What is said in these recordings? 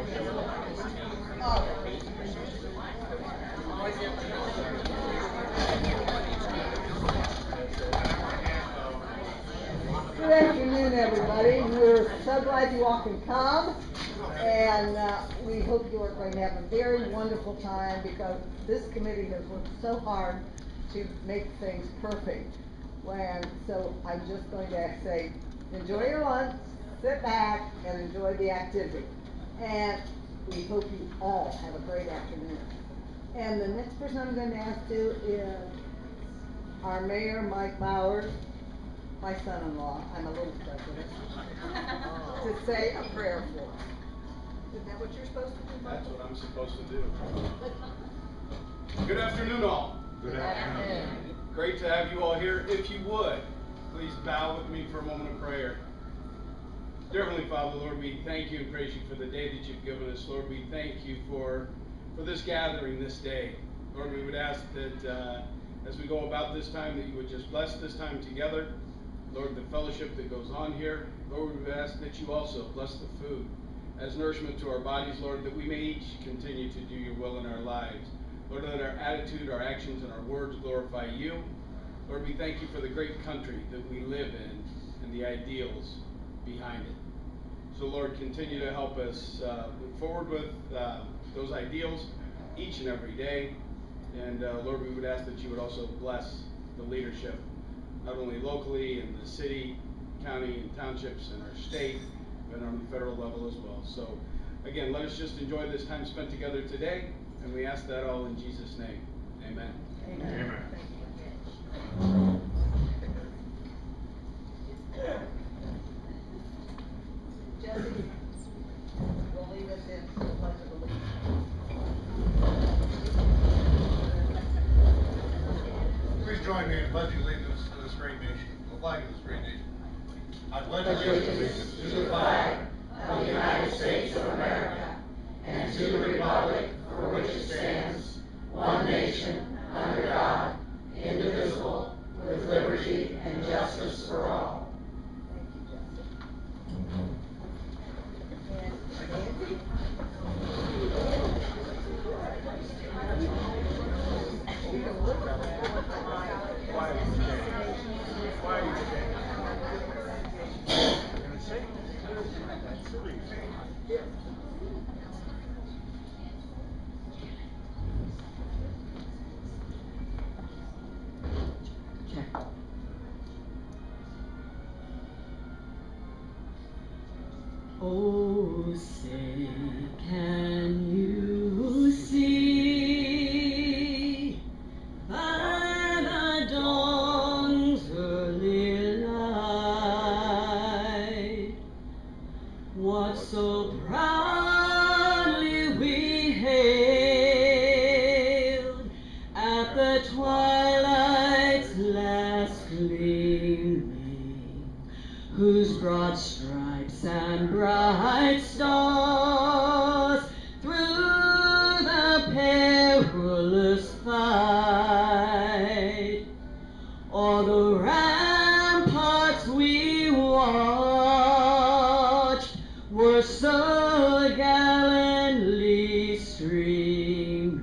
Good afternoon, everybody. We're so glad you all can come, and we hope you are going to have a very wonderful time because this committee has worked so hard to make things perfect. And so I'm just going to say, enjoy your lunch, sit back, and enjoy the activity. And we hope you all have a great afternoon. And the next person I'm going to ask to is our Mayor, Mike Bowers, my son-in-law. I'm a little president, to say a prayer for us. Isn't that what you're supposed to do, Mike? That's what I'm supposed to do. Good afternoon, all. Good afternoon. Great to have you all here. If you would, please bow with me for a moment of prayer. Dear Heavenly Father, Lord, we thank you and praise you for the day that you've given us. Lord, we thank you for this gathering this day. Lord, we would ask that as we go about this time, that you would just bless this time together. Lord, the fellowship that goes on here. Lord, we would ask that you also bless the food as nourishment to our bodies, Lord, that we may each continue to do your will in our lives. Lord, let our attitude, our actions, and our words glorify you. Lord, we thank you for the great country that we live in and the ideals behind it. So, Lord, continue to help us move forward with those ideals each and every day. And, Lord, we would ask that you would also bless the leadership, not only locally in the city, county, and townships in our state, but on the federal level as well. So, again, let us just enjoy this time spent together today, and we ask that all in Jesus' name. Amen. Amen. Amen. Jesse, will lead us in the pledge of allegiance. Please join me in pledging allegiance to this great nation, the flag of this great nation. I pledge allegiance to the flag of the United States of America and to the republic for which it stands, one nation, under God, indivisible, with liberty and justice for all. Thank you, Jesse. And Nancy? Oh, say, can you see by the dawn's early light what so proudly we hailed at the twilight's last gleaming, whose broad stripes and bright stars through the perilous fight o'er the ramparts we watched were so gallantly streaming,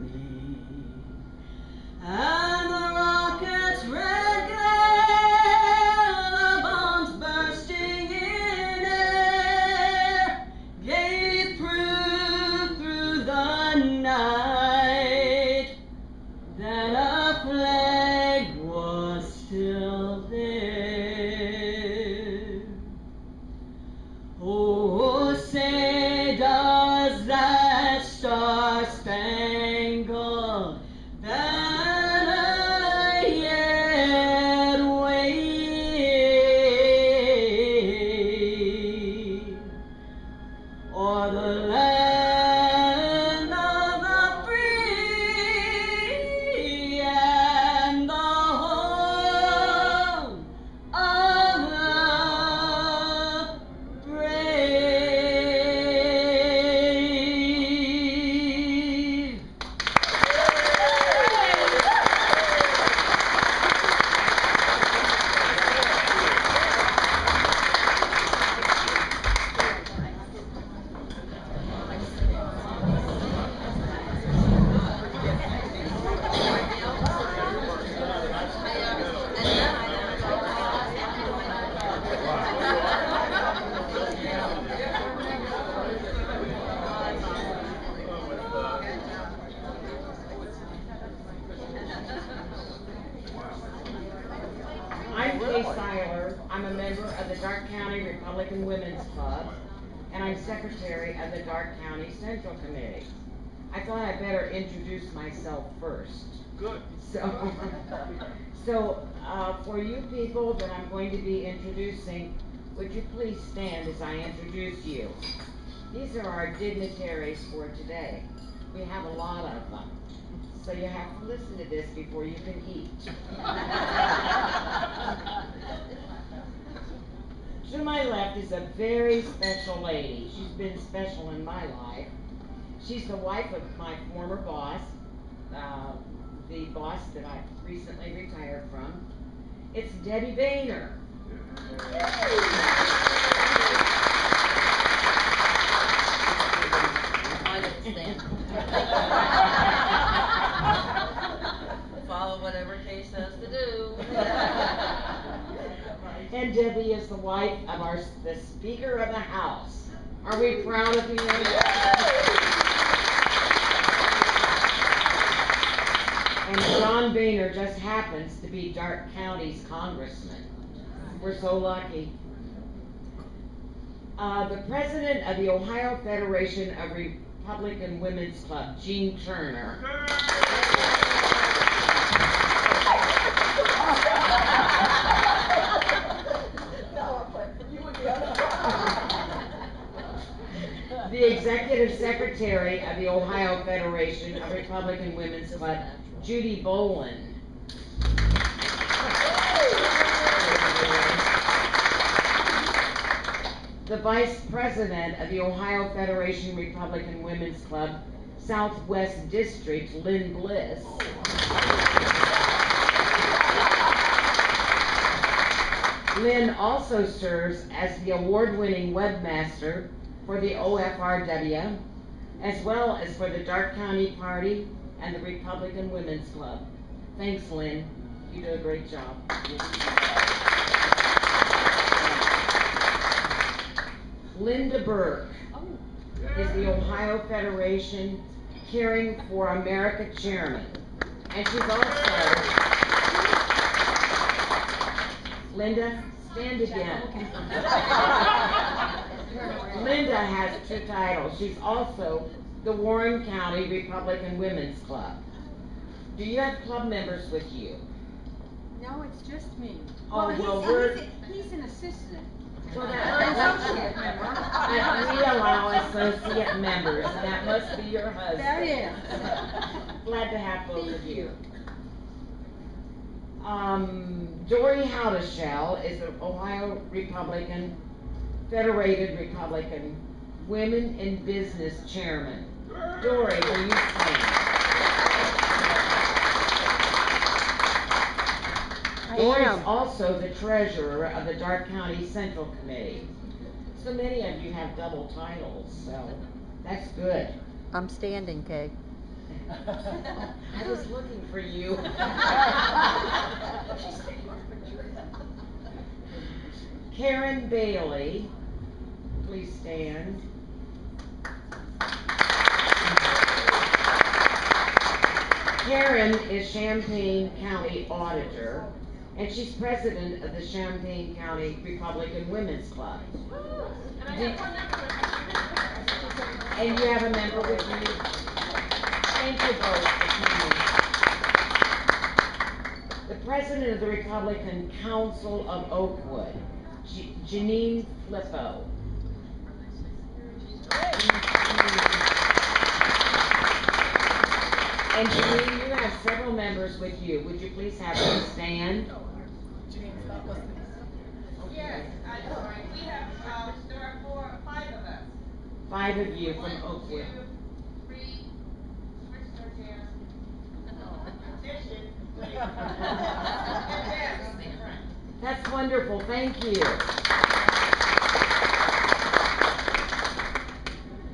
and the rocket's red glare, the bombs bursting in air, gave proof through the night that our flag was still there. Oh, say does that star-spangled banner yet wave o'er the land of the free and the home Kay Seiler. I'm a member of the Darke County Republican Women's Club, and I'm secretary of the Darke County Central Committee. I thought I'd better introduce myself first. Good. So, for you people that I'm going to be introducing, would you please stand as I introduce you? These are our dignitaries for today. We have a lot of them. So you have to listen to this before you can eat. To my left is a very special lady. She's been special in my life. She's the wife of my former boss, the boss that I recently retired from. It's Debbie Boehner. I didn't stand. Follow whatever Kay says to do. And Debbie is the wife of the Speaker of the House. Are we proud of you? And John Boehner just happens to be Darke County's congressman. We're so lucky. The president of the Ohio Federation of Republican Women's Club, Jean Turner. The executive secretary of the Ohio Federation of Republican Women's Club, Judy Boland. The vice president of the Ohio Federation Republican Women's Club, Southwest District, Lynn Bliss. Lynn also serves as the award-winning webmaster for the OFRW, as well as for the Darke County Party and the Republican Women's Club. Thanks, Lynn. You do a great job. Linda Burke is the Ohio Federation Caring for America chairman. And she's also, Linda, stand again. Linda has two titles. She's also the Warren County Republican Women's Club. Do you have club members with you? No, it's just me. Oh, Well, well, he's an assistant. So Or that, associate member. we allow associate members, and that must be your husband. That is. Glad to have both of you. Dory Howdeshell is the Ohio Republican, Federated Republican Women in Business Chairman. Dory, will you stand? Dory is also the treasurer of the Darke County Central Committee. So many of you have double titles, so that's good. I'm standing, Kay. I was looking for you. Karen Bailey, please stand. Karen is Champaign County Auditor, and she's president of the Champaign County Republican Women's Club. And you have a member with you. Thank you both for coming. The president of the Republican Council of Oakwood, Janine Flippo. And Janine, you have several members with you. Would you please have them stand? Yes, I'm sorry. We have, there are 5 of us. 5 of you from Oakwood. 1, 2, 3, switch their chairs. Addition. That's wonderful. Thank you.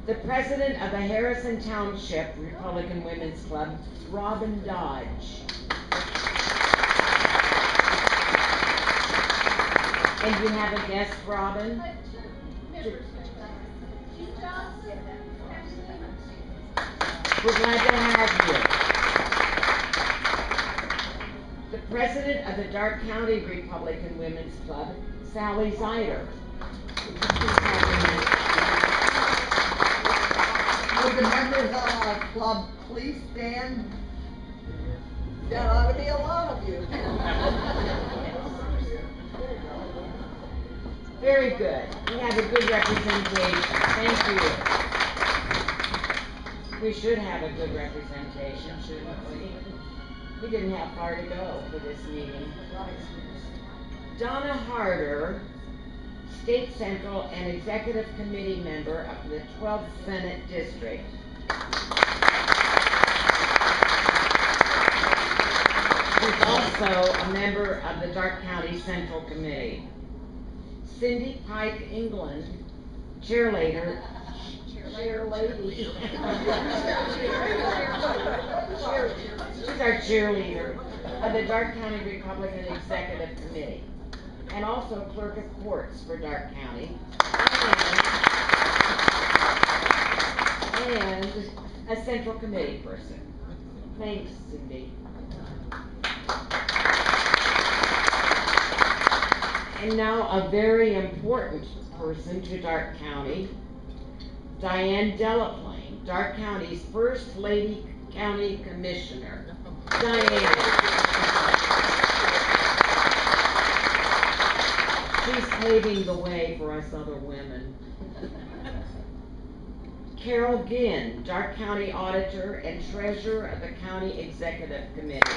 The president of the Harrison Township Republican Women's Club, Robin Dodge. And you have a guest, Robin? We're glad to have you. The President of the Darke County Republican Women's Club, Sally Zider. Would the members of our club please stand? There ought to be a lot of you. Very good. We have a good representation. Thank you. We should have a good representation, shouldn't we? We didn't have far to go for this meeting. Donna Harder, State Central and Executive Committee member of the 12th Senate District. She's also a member of the Darke County Central Committee. Cindy Pike England, cheerleader. Cheerlady. She's our cheerleader of the Darke County Republican Executive Committee, and also clerk of courts for Darke County, and a central committee person. Thanks, Cindy. And now a very important person to Darke County, Diane Delaplane, Darke County's first lady county commissioner. Diane. She's paving the way for us other women. Carol Ginn, Darke County Auditor and Treasurer of the County Executive Committee.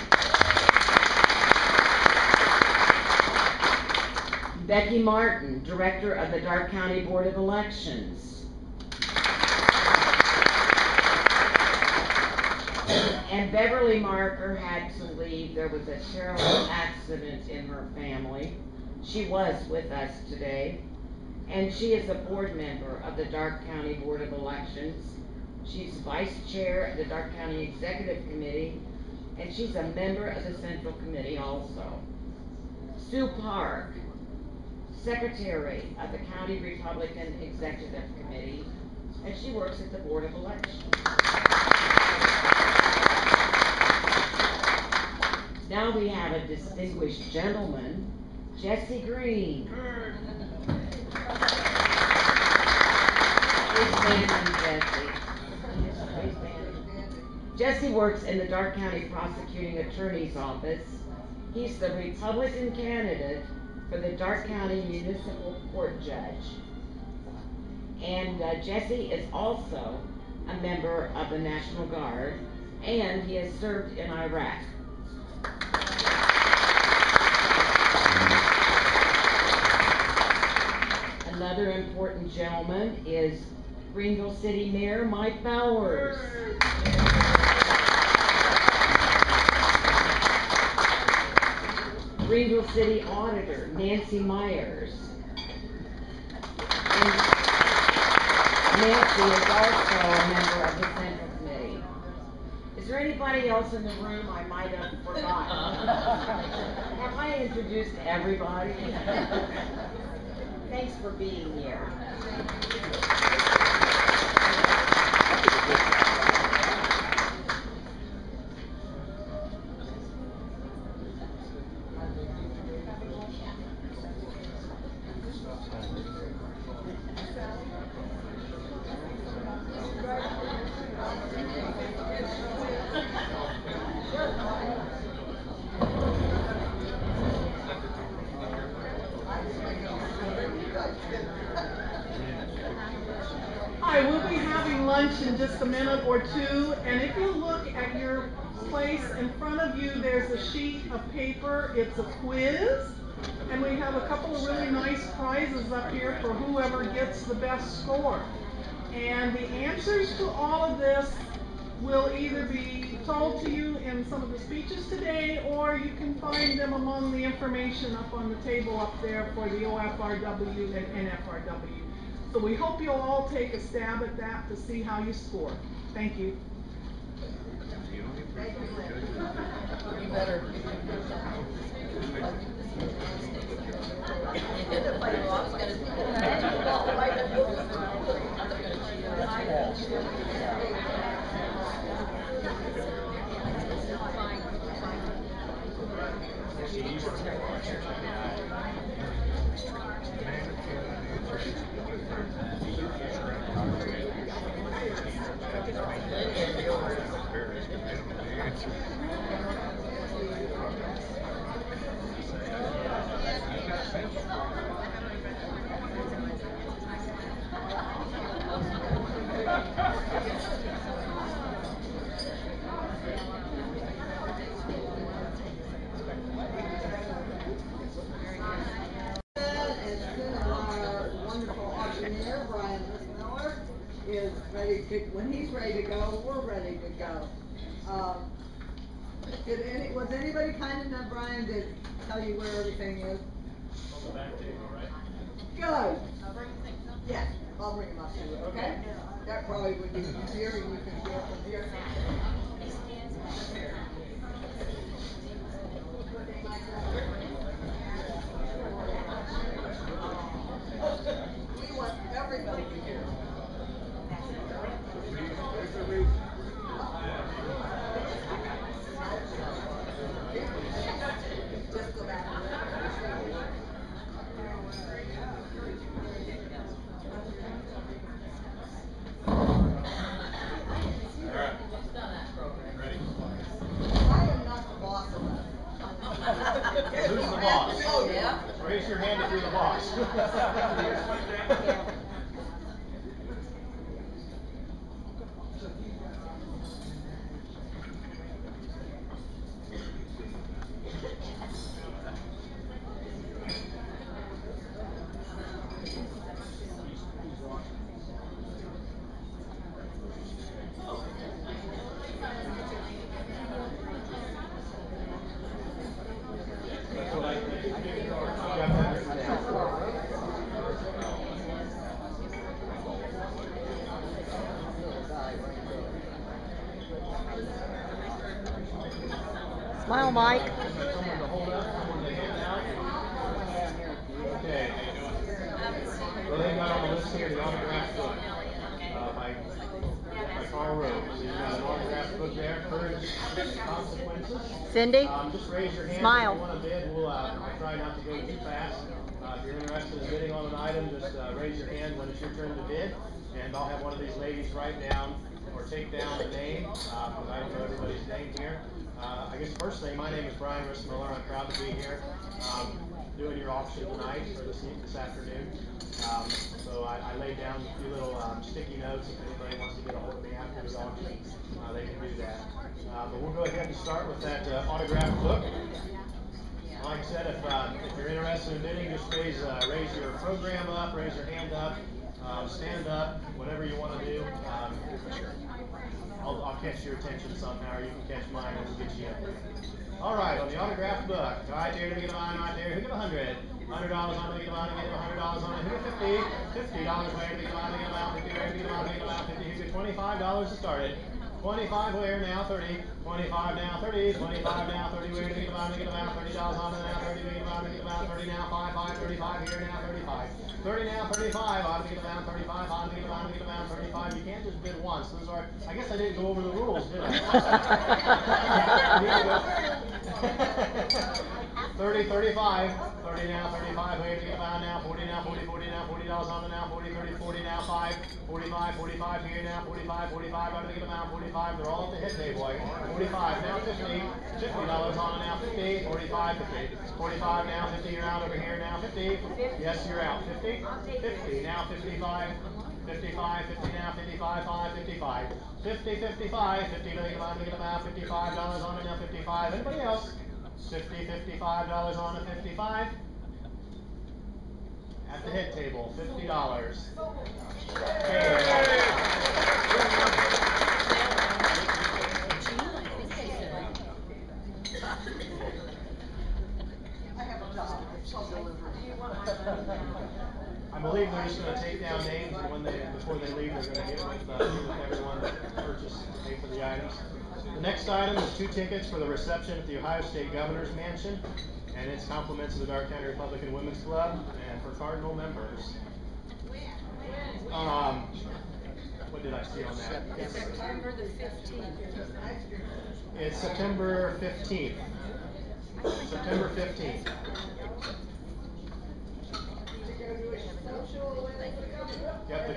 Becky Martin, Director of the Darke County Board of Elections. And Beverly Marker had to leave. There was a terrible accident in her family. She was with us today. And she is a board member of the Darke County Board of Elections. She's Vice Chair of the Darke County Executive Committee. And she's a member of the Central Committee also. Sue Park, Secretary of the County Republican Executive Committee, and she works at the Board of Elections. Now we have a distinguished gentleman, Jesse Green. Jesse works in the Darke County Prosecuting Attorney's Office. He's the Republican candidate for the Darke County Municipal Court Judge. And Jesse is also a member of the National Guard, and he has served in Iraq. Another important gentleman is Greenville City Mayor Mike Bowers. Greenville City Auditor Nancy Myers. And Nancy is also a member of the Central Committee. Is there anybody else in the room I might have forgotten? Have I introduced everybody? Thanks for being here. Hi, we'll be having lunch in just a minute or two, and if you look at your place in front of you, there's a sheet of paper. It's a quiz, and we have a couple of really nice prizes up here for whoever gets the best score. And the answers to all of this will either be told to you in some of the speeches today, or you can find them among the information up on the table up there for the OFRW and NFRW. So we hope you'll all take a stab at that to see how you score. Thank you. You better. is ready to, when he's ready to go, we're ready to go. Was anybody kind enough, Brian, to tell you where everything is? On the back table, right? Good. Yes, I'll bring him up to you, okay? That probably would be easier, and you can do it from here. We want everybody to hear. Just go back. I am not the boss of us. Who's the boss? Oh, yeah? Raise your hand if you're the boss. Smile, Mike. Someone to hold up, someone to hand out. Okay. Well, they got on the list here the autograph book by Carl Rose. So you've got an autograph book there, Courage, Consequences. Cindy, Just raise your hand smile. if you want to bid. We'll try not to go too fast. If you're interested in bidding on an item, just raise your hand when it's your turn to bid, and I'll have one of these ladies write down or take down the name, because I don't know everybody's name here. I guess first thing, my name is Brian Rissmiller. I'm proud to be here doing your auction tonight or this afternoon. So I laid down a few little sticky notes. If anybody wants to get a hold of me after the auction, they can do that. But we'll go ahead and start with that autograph book. Like I said, if you're interested in bidding, just raise your program up, raise your hand up, stand up, whatever you want to do. I'll catch your attention somehow, or you can catch mine and we'll get you in. All right, on the autograph book, right there, to get a line right there. Who get $100? $100 on it, get a line, get $100 on it. Who get $50? $50 where to get a line, get a line, 50 where to get a line, get a line, 50. Who get $25 to start it? 25 where now, 30. 25 now, 30. 25 now, 30 where to get a line, get a line, $30 on it now, 30 get a line, get a line, 30 now, 5, 35 here now, 35. 30 now, 35, on to get a line, 35, on to get a line, get a line, 35. You can't just bid once. Those are, I guess I didn't go over the rules, did I? 30, 35, 30 now, 35, where to get a line now, 40 now, 40, 40 now, $40 on the now, 40, 30, 40 now, 5, 45, 45 here now, 45, 45, on to get a line, 45, they're all at the head table. 45 now, 50, $50 on it now, 50, 45, 50, 45 now, 50, you're out over here now, 50, yes, you're out, 50, 50, now 55, 55, 50 now, 55, 5, 55, 50, 55, 50, to get a line, to get a line, $55 on it now, 55, anybody else? 50, $55 on it, 55. At the head table, $50. I believe they're just going to take down names, and before they leave, they're going to get with everyone that purchased and paid for the items. The next item is 2 tickets for the reception at the Ohio State Governor's Mansion, and it's compliments of the Darke County Republican Women's Club and for Cardinal members. What did I see on that? September the 15th. It's September 15th. September 15th. Yep, the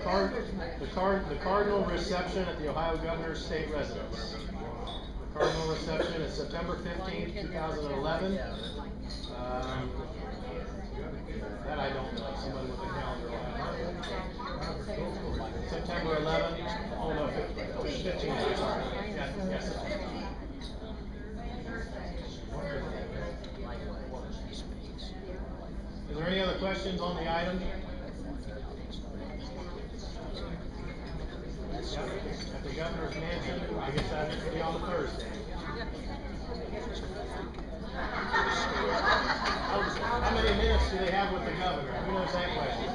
Cardinal reception at the Ohio Governor's State Residence. The Cardinal reception is September 15th, 2011. That I don't know. Somebody with a calendar will have it. September 11th. Oh no, 15th. Sorry. Yes. Is there any other questions on the item? At the governor's mansion, I guess that needs to be on Thursday. How many minutes do they have with the governor? Who knows that question?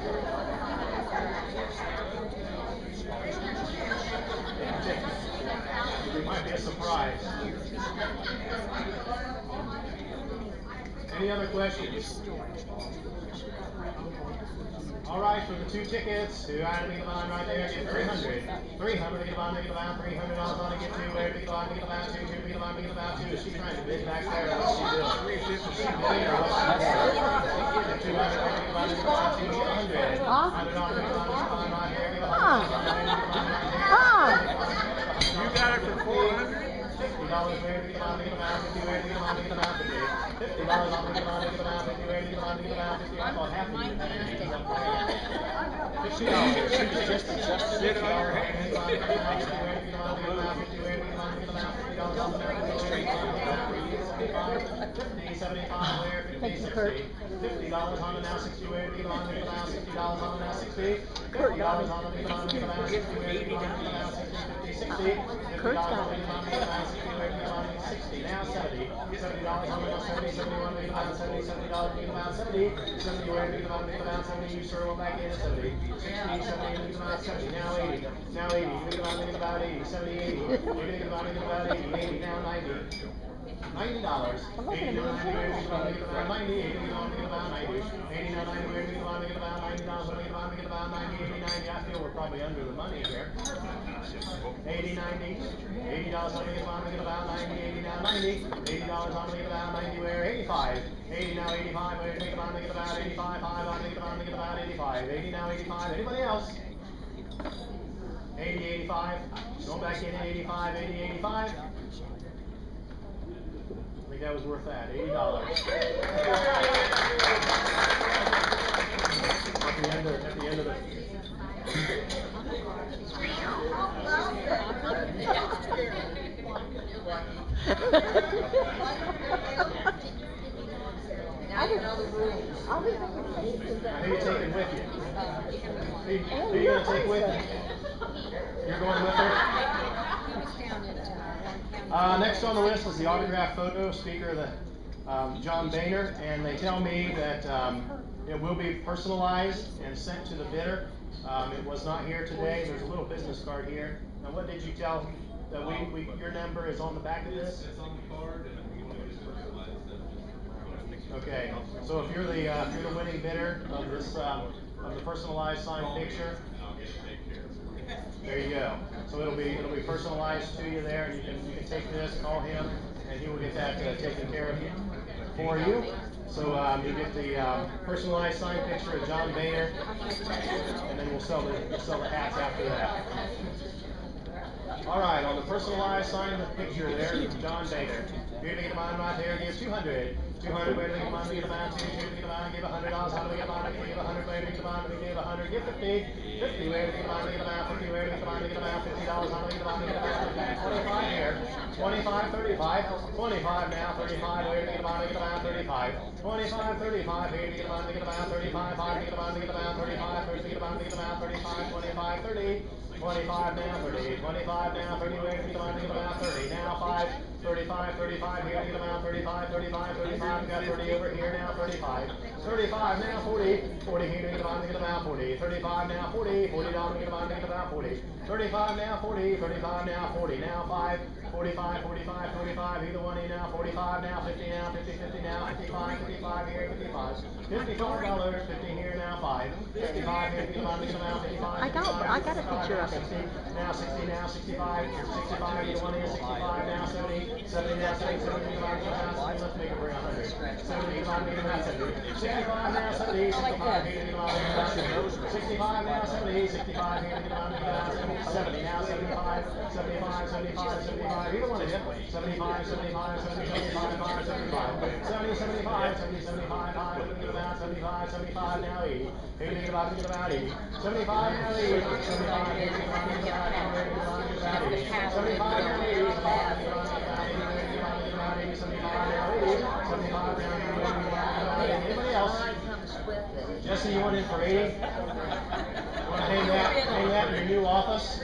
It might be a surprise. Any other questions? All right, for the 2 tickets, who I think about right there, get 300. 300, get about, $300 on to get 2, where get about, $2, 2, get about, 2. She's trying to bid back there, what's she doing? She's bidding or what's she doing? 200, get about, $2, get 100. $100 right here, get 100. You got it for 400? $50 where get about, $50 where get about, $50 $50 on get about, $50 where get about, $50. I thought half of you had $50. Just sit on your hand. Thank you, Kurt. $50 on the now 60 where get about, $60 on the now 60. $50 on the get about, $60 where get about, 60. Kurt's got it. 60 now 70. $70 on the 70, 71 make about 70, $70 make about 70, 70 where make about 70, you sure will back in at 70, 60, 70 make about 70, now 80, now 80, make about 80, 70, 80, make about 80, 80 now 90. $90. 80 now 90, make about 90, 80 now 90, 80 now 90, where make about $90, make about 90, 80, 90. I feel we're probably under the money here. 80, 90, $80 on make about 90, 80 now 90, $80 on make about 90, where 85, 80 now 85, where make about 85, 5 on make about 85, 80 now 85. Anybody else? 80, 85. Going back in at 85, 80, 85. I think that was worth that, $80. At the end of the Now you know the rules. Who are you taking with you? Who are you going to take with you? You're going with her? Next on the list is the autograph photo, Speaker of the John Boehner, and they tell me that it will be personalized and sent to the bidder. It was not here today. There's a little business card here. Now, what did you tell that your number is on the back of this? It's on the card, and we want to just personalize them. Okay, so if you're the winning bidder of this of the personalized signed picture, there you go. So it'll be personalized to you there, and you can take this, call him, and he will get that taken care of for you. So you get the personalized signed picture of John Boehner, and then we'll sell the hats after that. All right, on the personalized signed picture there, John Boehner. You're gonna get mine right there. Give 200. 200. Where do we get mine? We get mine. 2. Give mine. Give $100. How do we get mine? We give 100. Where do we get mine? We give 100. Give 50. 50. Where do we get mine? We get mine. 50. Where do we get mine? We get mine. $50. How do we get mine? We get mine. 25 here. 25. 35. 25 now. 35. Where do we get mine? We get mine. 35. 25. 35. Here do we get mine? We get mine. 35. 5. We get mine. We get mine. 35. First we get mine. We get mine. 35. 25. 30. 25 now, 30, 25 now, 30, where do we get about 30, now 5, 35, 35, here we get about 35, 35, 35, got 30 over here now, 35, 35 now, 40, 40, here we get about 40, 35 now, 40, $40, we get about 40, 35 now, 40, 35 now, 40, now 5, 45, 45, 45, either one in now, 45 now, 50 now, 50, 50 now, 55, 55 here, 55, $55, 50 here now, 5, 55 here, 55, 55, I got a picture of it. 60 now, 60 now, 65, 65, either one in, 65 now, 70, 70 now, 70, 70, let's make it bring 100, 70, 65 now, 70, 65 here, 65 now, 70, 65 here, 70 now, 75, 75, 75, 75, either one of you, 75, 75, 70, 75, 75, 70, 75, 70, 75, 75, 75 now, 80, 80, about 80, 75 now, 80, 75 here, 75 now, 80, 75 now, 80, anybody else? Jesse, you want in for 80? Want to hang that in your new office?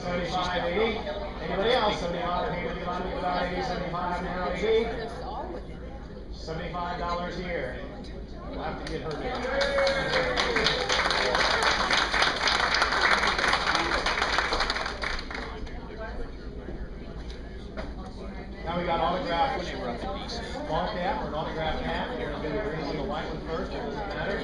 75, 80. Anybody else? 75, 80, 75 now, 80. $75 here. We'll have to get her name. Now we got autographed ball cap or an autographed hat. We're going to do the green one, the white one first. It doesn't matter.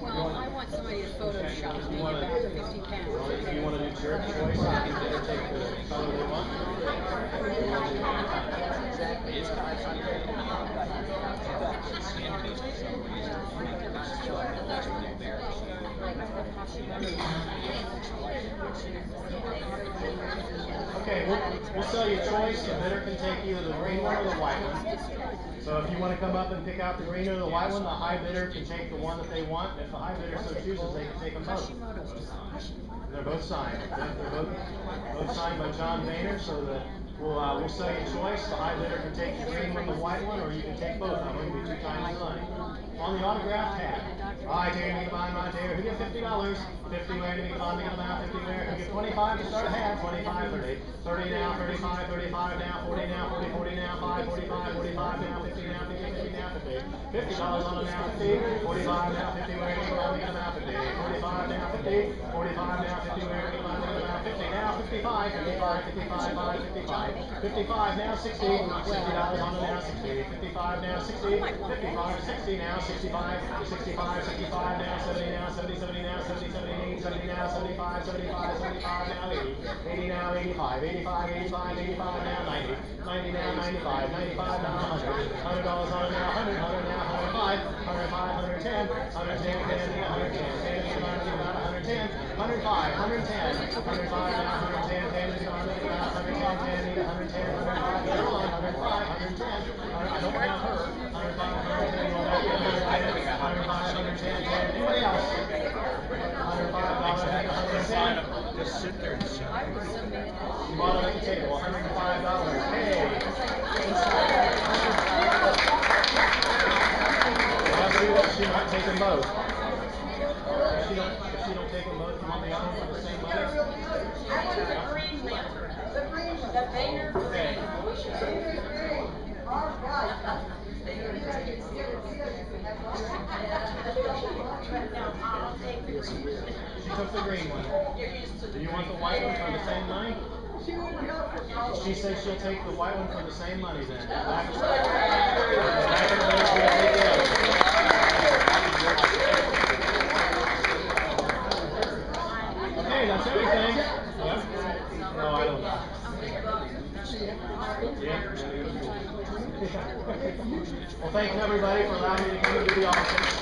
Well, I want somebody to Photoshop me about 50 pounds. You want to do your choice? You can take the color they want. Okay, we'll sell you a choice. The bidder can take either the green one or the white one. So if you want to come up and pick out the green or the white one, the high bidder can take the one that they want. If the high bidder so chooses, they can take them both. They're both signed. They're both signed by John Boehner, so that we'll sell you a choice. The high bidder can take the green one, the white one, or you can take both. I'm going to be 2 times the money. On the autographed hat. I take me to buy my tailor. Who get $50? 50 where to be bond to get them out. 50 where. Who get 25 to start a hat? 25, 30. 30 now, 35, 35 now, 40 now, 40, 40 now, 5, 45, 45 now, 50 now, 50, 50 now, 50. $50 on them now, 50. 45 now, 50 where to be bond to get them out. 50. 45 now, 50. 45 now, 50 where to be bond to get them out. 50 now, 55, 55, 55, 5, 55. 55 now, 60. $60 on them now, 60. 55 now, 60. 55, 60 now, 65, 65, 65 now, 70 now, 70, 70 now, 70, 70, 70 now, 75, 75, 75 now, 80, 80 now, 85, 85, 85, 85 now, 90, 90 now, 95, 95 now, 100, $100 on it now, 100, 100 now, 105, 105, 110, 110, 110, 105, 110, 105 now, 110, 10 is on it now, 110, 10, 110, 105, 105, 110, I don't count her, 105, 110, 110, anybody else? $105, just sit there and sit. You bought it at the table, $105. Hey! She might take them both. If she don't take them both, you want the other one for the same money? I want the green one. The green one. The Boehner green. All right. She took the green one. Do you want the white one for the same money? She wouldn't go for color. She said she'll take the white one for the same money then. Okay, that's everything. Yep. No, I don't know. Yeah. Well, thank you everybody for allowing me to come into the office.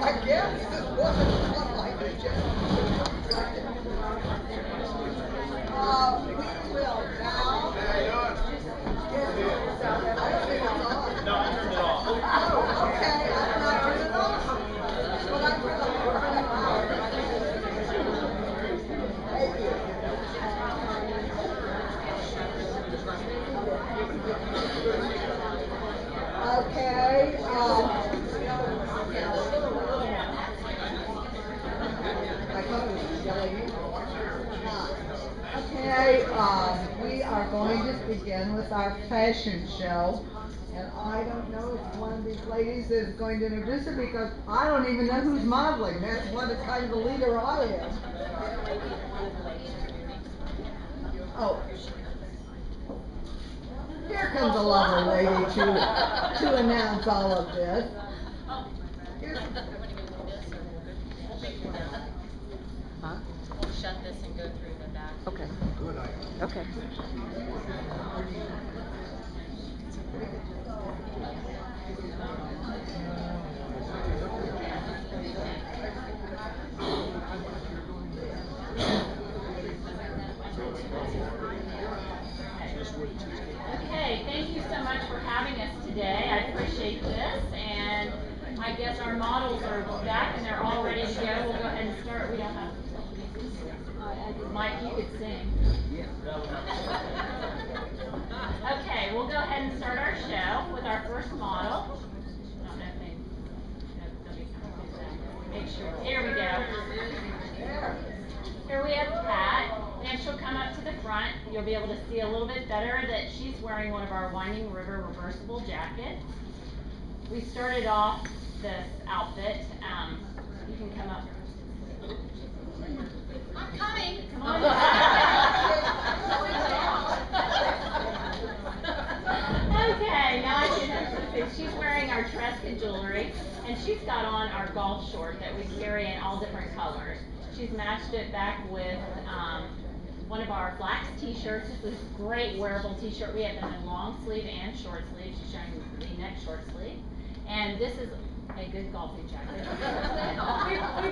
I guess this wasn't what I did. We will now. I don't think it's on. No, I turned it off. Oh, okay. I don't know. I turned it off. Well, I turned it off. Thank you. Okay. I thought it was yelling. Okay. Okay, we are going to begin with our fashion show. And I don't know if one of these ladies is going to introduce it because I don't even know who's modeling. That's what kind of the leader I am. Oh. Here comes a lovely lady to announce all of this. Huh? We'll shut this and go through the back. Okay. Okay. Okay, thank you so much for having us today. I appreciate this, and I guess our models are back and they're all ready to go. We'll go ahead and start. We don't have Mike, you could sing. Okay, we'll go ahead and start our show with our first model. I don't know if make sure. There we go. Here we have Pat, and she'll come up to the front. You'll be able to see a little bit better that she's wearing one of our Winding River reversible jackets. We started off this outfit. You can come up. I'm coming. Come on. Okay, now I can. She's wearing our Tresca jewelry, and she's got on our golf short that we carry in all different colors. She's matched it back with one of our flax t-shirts. This is a great wearable t-shirt. We have them in long sleeve and short sleeve. She's showing V-neck short sleeve. And this is a good golfing jacket. we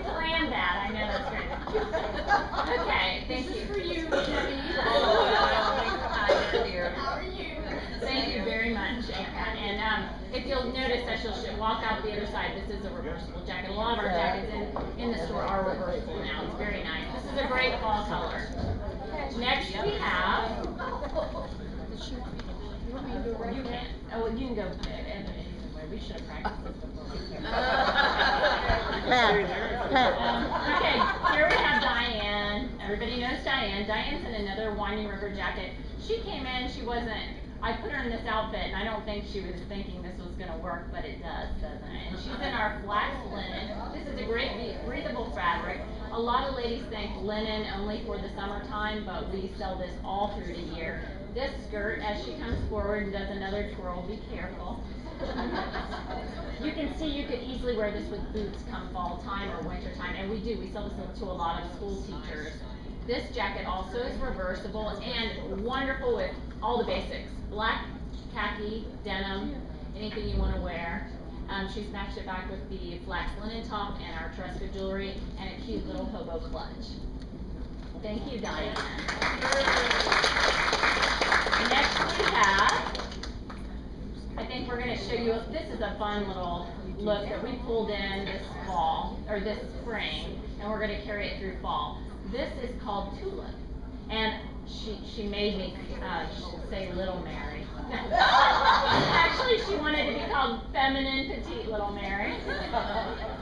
planned that. I know that's great. Okay, thank you. This is for you, Debbie. How are you? Thank you very much, and if you'll notice that she'll walk out the other side, this is a reversible jacket. A lot of our jackets in the store are reversible now. It's very nice. This is a great fall color. Next we have. You can. Oh, you can go. We should have practiced this before. Okay, here we have Diane. Everybody knows Diane. Diane's in another Winding River jacket. She came in. She wasn't. I put her in this outfit, and I don't think she was thinking this was going to work, but it does, doesn't it? And she's in our flax linen. This is a great breathable fabric. A lot of ladies think linen only for the summertime, but we sell this all through the year. This skirt, as she comes forward and does another twirl, be careful. You can see you could easily wear this with boots come fall time or winter time, and we do. We sell this to a lot of school teachers. This jacket also is reversible and wonderful with all the basics. Black, khaki, denim, anything you want to wear. She's matched it back with the flax linen top and our Tresca jewelry and a cute little hobo clutch. Thank you, Diane. Next we have, I think we're going to show you, this is a fun little look that we pulled in this fall, or this spring, and we're going to carry it through fall. This is called Tulip, and she made me say Little Mary. Actually, she wanted to be called Feminine Petite Little Mary.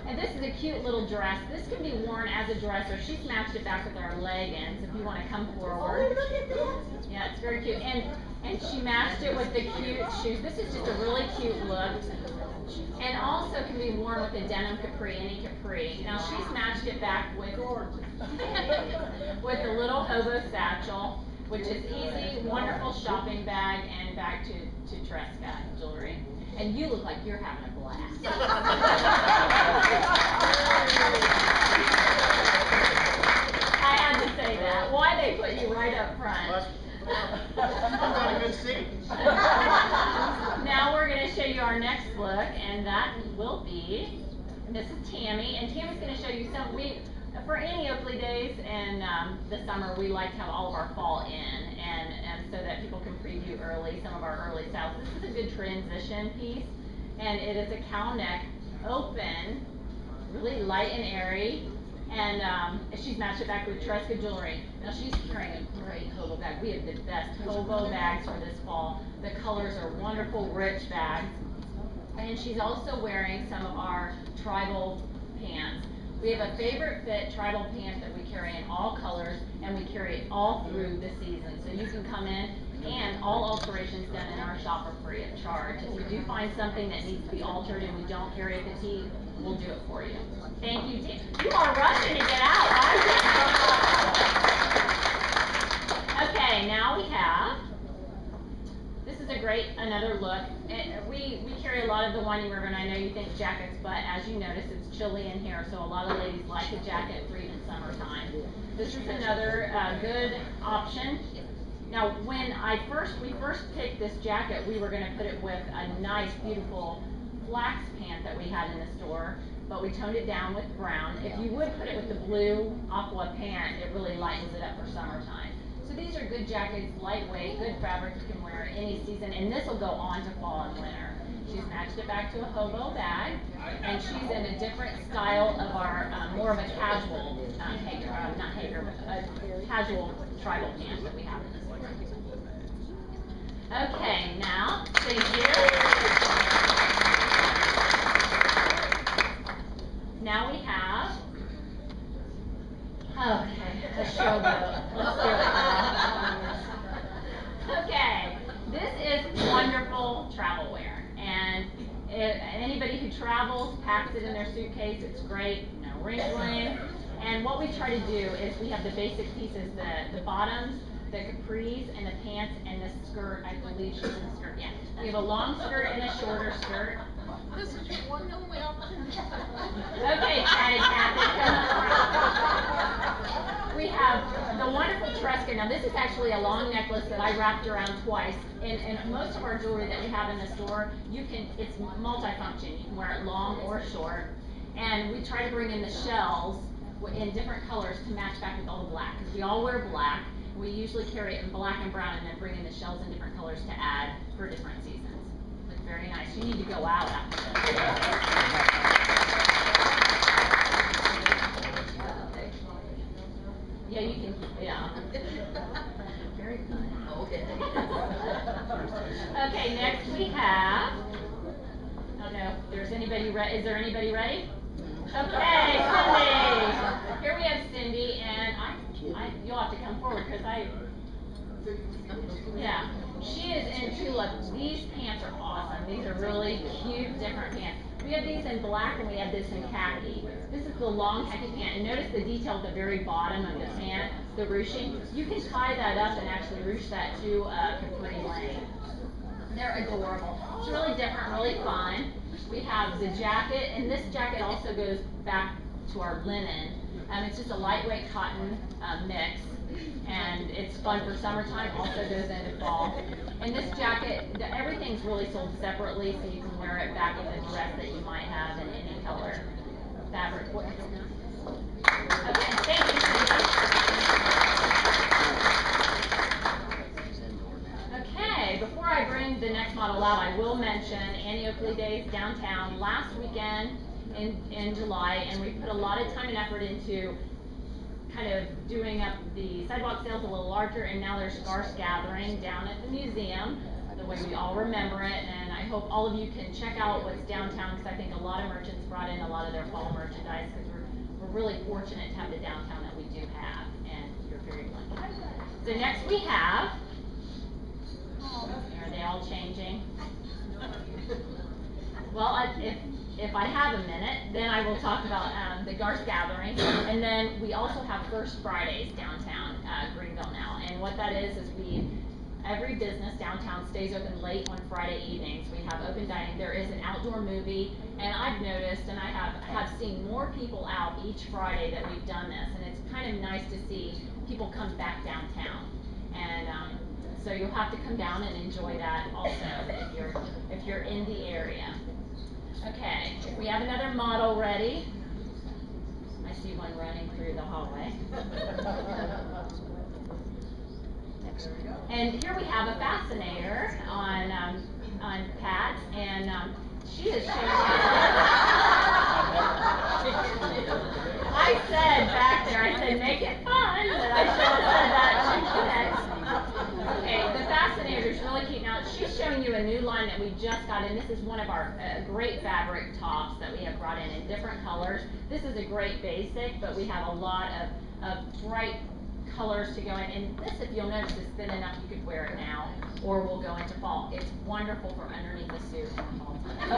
And this is a cute little dress. This can be worn as a dress, or she's matched it back with our leggings if you want to come forward. Yeah, it's very cute. And she matched it with the cute shoes. This is just a really cute look. And also can be worn with a denim capri, any capri. Now she's matched it back with a little hobo satchel, which is easy, wonderful shopping bag, and back to Tresca jewelry. And you look like you're having a blast. I had to say that. Why they put you right up front. Got a good seat. Now we're going to show you our next look, and that will be, this is Tammy, and Tammy's going to show you some, for any Oakley days in the summer, we like to have all of our fall in, and so that people can preview early, some of our early styles. This is a good transition piece, and it is a cow neck, open, really light and airy, and she's matched it back with Tresca jewelry. Now she's carrying a great hobo bag. We have the best hobo bags for this fall. The colors are wonderful, rich bags. And she's also wearing some of our tribal pants. We have a favorite fit tribal pant that we carry in all colors, and we carry it all through the season. So you can come in, and all alterations done in our shop are free of charge. If you do find something that needs to be altered and we don't carry a petite, we'll do it for you. Thank you, team. You are rushing to get out, right? Okay, now we have, this is a great, another look. We carry a lot of the Winding River, and I know you think jackets, but as you notice, it's chilly in here, so a lot of ladies like a jacket for even summertime. This is another good option. Now, when we first picked this jacket, we were going to put it with a nice, beautiful flax pant that we had in the store, but we toned it down with brown. If you would put it with the blue aqua pant, it really lightens it up for summertime. So these are good jackets, lightweight, good fabric, you can wear any season, and this will go on to fall and winter. She's matched it back to a hobo bag, and she's in a different style of our, more of a casual, casual tribal pant that we have in this one. Okay, now, thank you. Now we have, a showboat. Let's do it. Okay, this is wonderful travel wear, and anybody who travels packs it in their suitcase. It's great, no wrinkling. And what we try to do is we have the basic pieces, the bottoms, the capris, and the pants, and the skirt. I believe she's in the skirt. Yeah, we have a long skirt and a shorter skirt. This is your one and only opportunity. Okay, Patty Cathy, come on. We have the wonderful Tresca. Now this is actually a long necklace that I wrapped around twice. And most of our jewelry that we have in the store, it's multifunction. You can wear it long or short. And we try to bring in the shells in different colors to match back with all the black. Because we all wear black. We usually carry it in black and brown and then bring in the shells in different colors to add for different seasons. It's very nice. You need to go out after this. Yeah, you can, yeah. Very fun. Okay. Okay, next we have, I don't know, is there anybody ready? Okay, Cindy. Here we have Cindy, and you'll have to come forward because yeah. She is in tulip. These pants are awesome. These are really cute, different pants. We have these in black and we have this in khaki. This is the long khaki pant. And notice the detail at the very bottom of the pant, the ruching. You can tie that up and actually ruche that to a capri lane. They're adorable. It's really different, really fun. We have the jacket, and this jacket also goes back to our linen. It's just a lightweight cotton mix, and it's fun for summertime, also goes into fall. And this jacket, everything's really sold separately, so you can wear it back in the dress that you might have in any color fabric. Okay, thank you, Cindy. Okay, before I bring the next model out, I will mention Annie Oakley Days downtown last weekend in July, and we put a lot of time and effort into kind of doing up the sidewalk sales a little larger, and now there's scarce gathering down at the museum, the way we all remember it, and I hope all of you can check out what's downtown, because I think a lot of merchants brought in a lot of their fall merchandise, because we're really fortunate to have the downtown that we do have, and you're very lucky. So next we have, are they all changing? Well, if I have a minute, then I will talk about the Garth Gathering, and then we also have First Fridays downtown Greenville now, and what that is every business downtown stays open late on Friday evenings. We have open dining. There is an outdoor movie, and I've noticed, and I have seen more people out each Friday that we've done this, and it's kind of nice to see people come back downtown, and so you'll have to come down and enjoy that also if you're in the area. Okay, we have another model ready. I see one running through the hallway. And here we have a fascinator on Pat, and she is showing I said back there, I said make it fun, but I should have said that to connect. Okay, the fascinator is really cute. Now she just showing you a new line that we just got in. This is one of our great fabric tops that we have brought in different colors. This is a great basic, but we have a lot of bright colors to go in. And this, if you'll notice, is thin enough you could wear it now, or will go into fall. It's wonderful for underneath the suit in the fall time.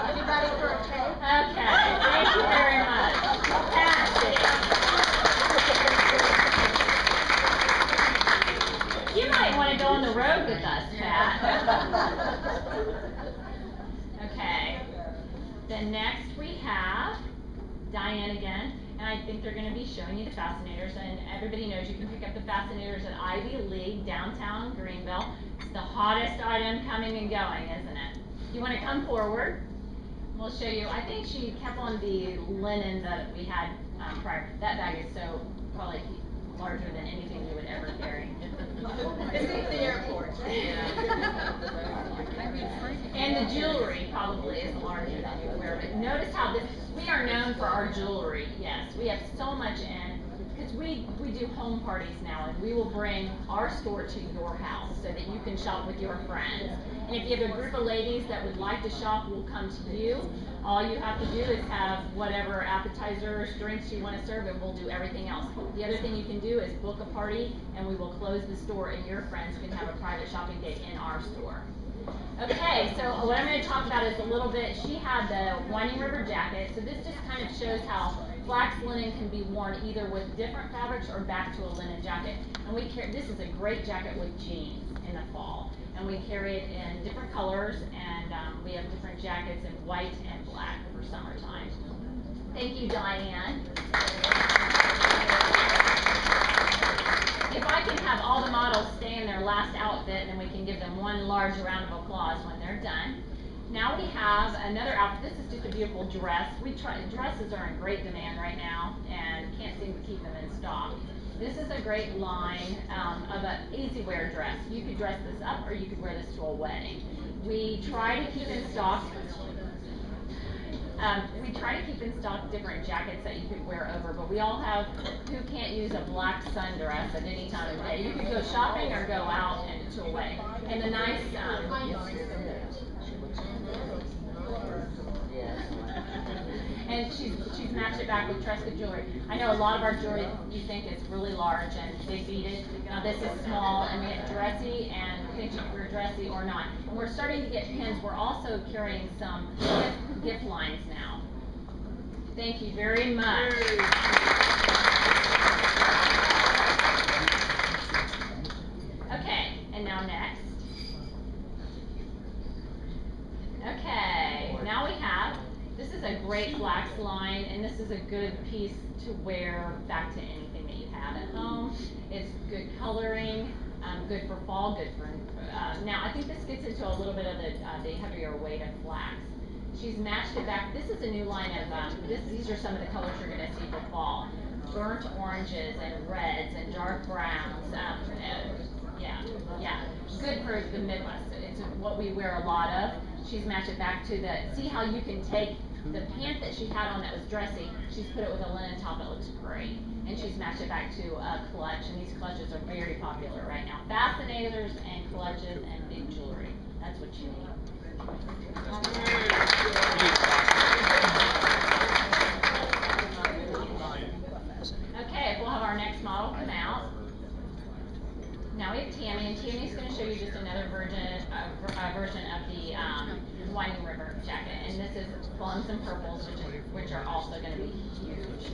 Anybody for a cake? Okay, thank you very much. Patsy. You might want to go on the road with us, Pat. Okay. Then next we have Diane again, and I think they're going to be showing you the Fascinators, and everybody knows you can pick up the Fascinators at Ivy League, downtown Greenville. It's the hottest item coming and going, isn't it? You want to come forward? We'll show you. I think she kept on the linen that we had prior. That bag is so probably larger than anything you would ever carry. It's at the airport. And the jewelry probably is larger than you would wear. But notice how this, we are known for our jewelry. Yes, we have so much in, because we do home parties now, and we will bring our store to your house so that you can shop with your friends. And if you have a group of ladies that would like to shop, we'll come to you. All you have to do is have whatever appetizers, drinks you want to serve, and we'll do everything else. The other thing you can do is book a party, and we will close the store, and your friends can have a private shopping day in our store. Okay, so what I'm going to talk about is a little bit, she had the Winding River jacket, so this just kind of shows how flax linen can be worn either with different fabrics or back to a linen jacket. And we carry, this is a great jacket with jeans in the fall. And we carry it in different colors, and we have different jackets in white and black for summertime. Thank you, Diane. If I can have all the models stay in their last outfit, then we can give them one large round of applause when they're done. Now we have another outfit. This is just a beautiful dress. Dresses are in great demand right now, and can't seem to keep them in stock. This is a great line of an easy wear dress. You could dress this up, or you could wear this to a wedding. We try to keep in stock. Different jackets that you could wear over, but we all have, who can't use a black sundress at any time of day? You could go shopping or go out and to a wedding. And the nice, and she's matched it back with Tresca jewelry. I know a lot of our jewelry you think is really large and big beaded. Now this is small, and we have dressy, and think you wear dressy or not. And we're starting to get pins. We're also carrying some gift lines now. Thank you very much. Okay, and now next. Okay, now we have, this is a great flax line, and this is a good piece to wear back to anything that you have at home. It's good coloring, good for fall, good for, now I think this gets into a little bit of the heavier weight of flax. She's matched it back. This is a new line of, these are some of the colors you're going to see for fall. Burnt oranges and reds and dark browns. Good for the Midwest. It's what we wear a lot of. She's matched it back to the, see how you can take the pant that she had on that was dressy, she's put it with a linen top that looks great. And she's matched it back to a clutch, and these clutches are very popular right now. Fascinators and clutches and big jewelry. That's what you need. Okay, we'll have our next model come out. Now we have Tammy, and Tammy's going to show you just another version of the Winding River jacket, and this is plums and purples, which are also going to be huge.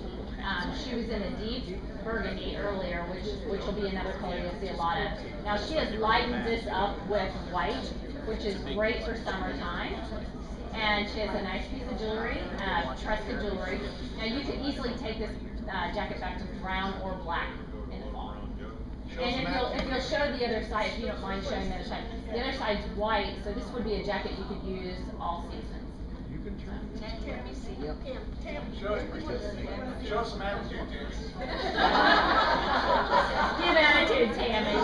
She was in the deep burgundy earlier, which will be another color you'll see a lot of. Now she has lightened this up with white, which is great for summertime. And she has a nice piece of jewelry, Tresca jewelry. Now you could easily take this jacket back to brown or black in the fall. And if you'll show the other side, if you don't mind showing the other side. The other side's white, so this would be a jacket you could use all seasons. You can turn. Show some attitude, Tammy. Give attitude, Tammy.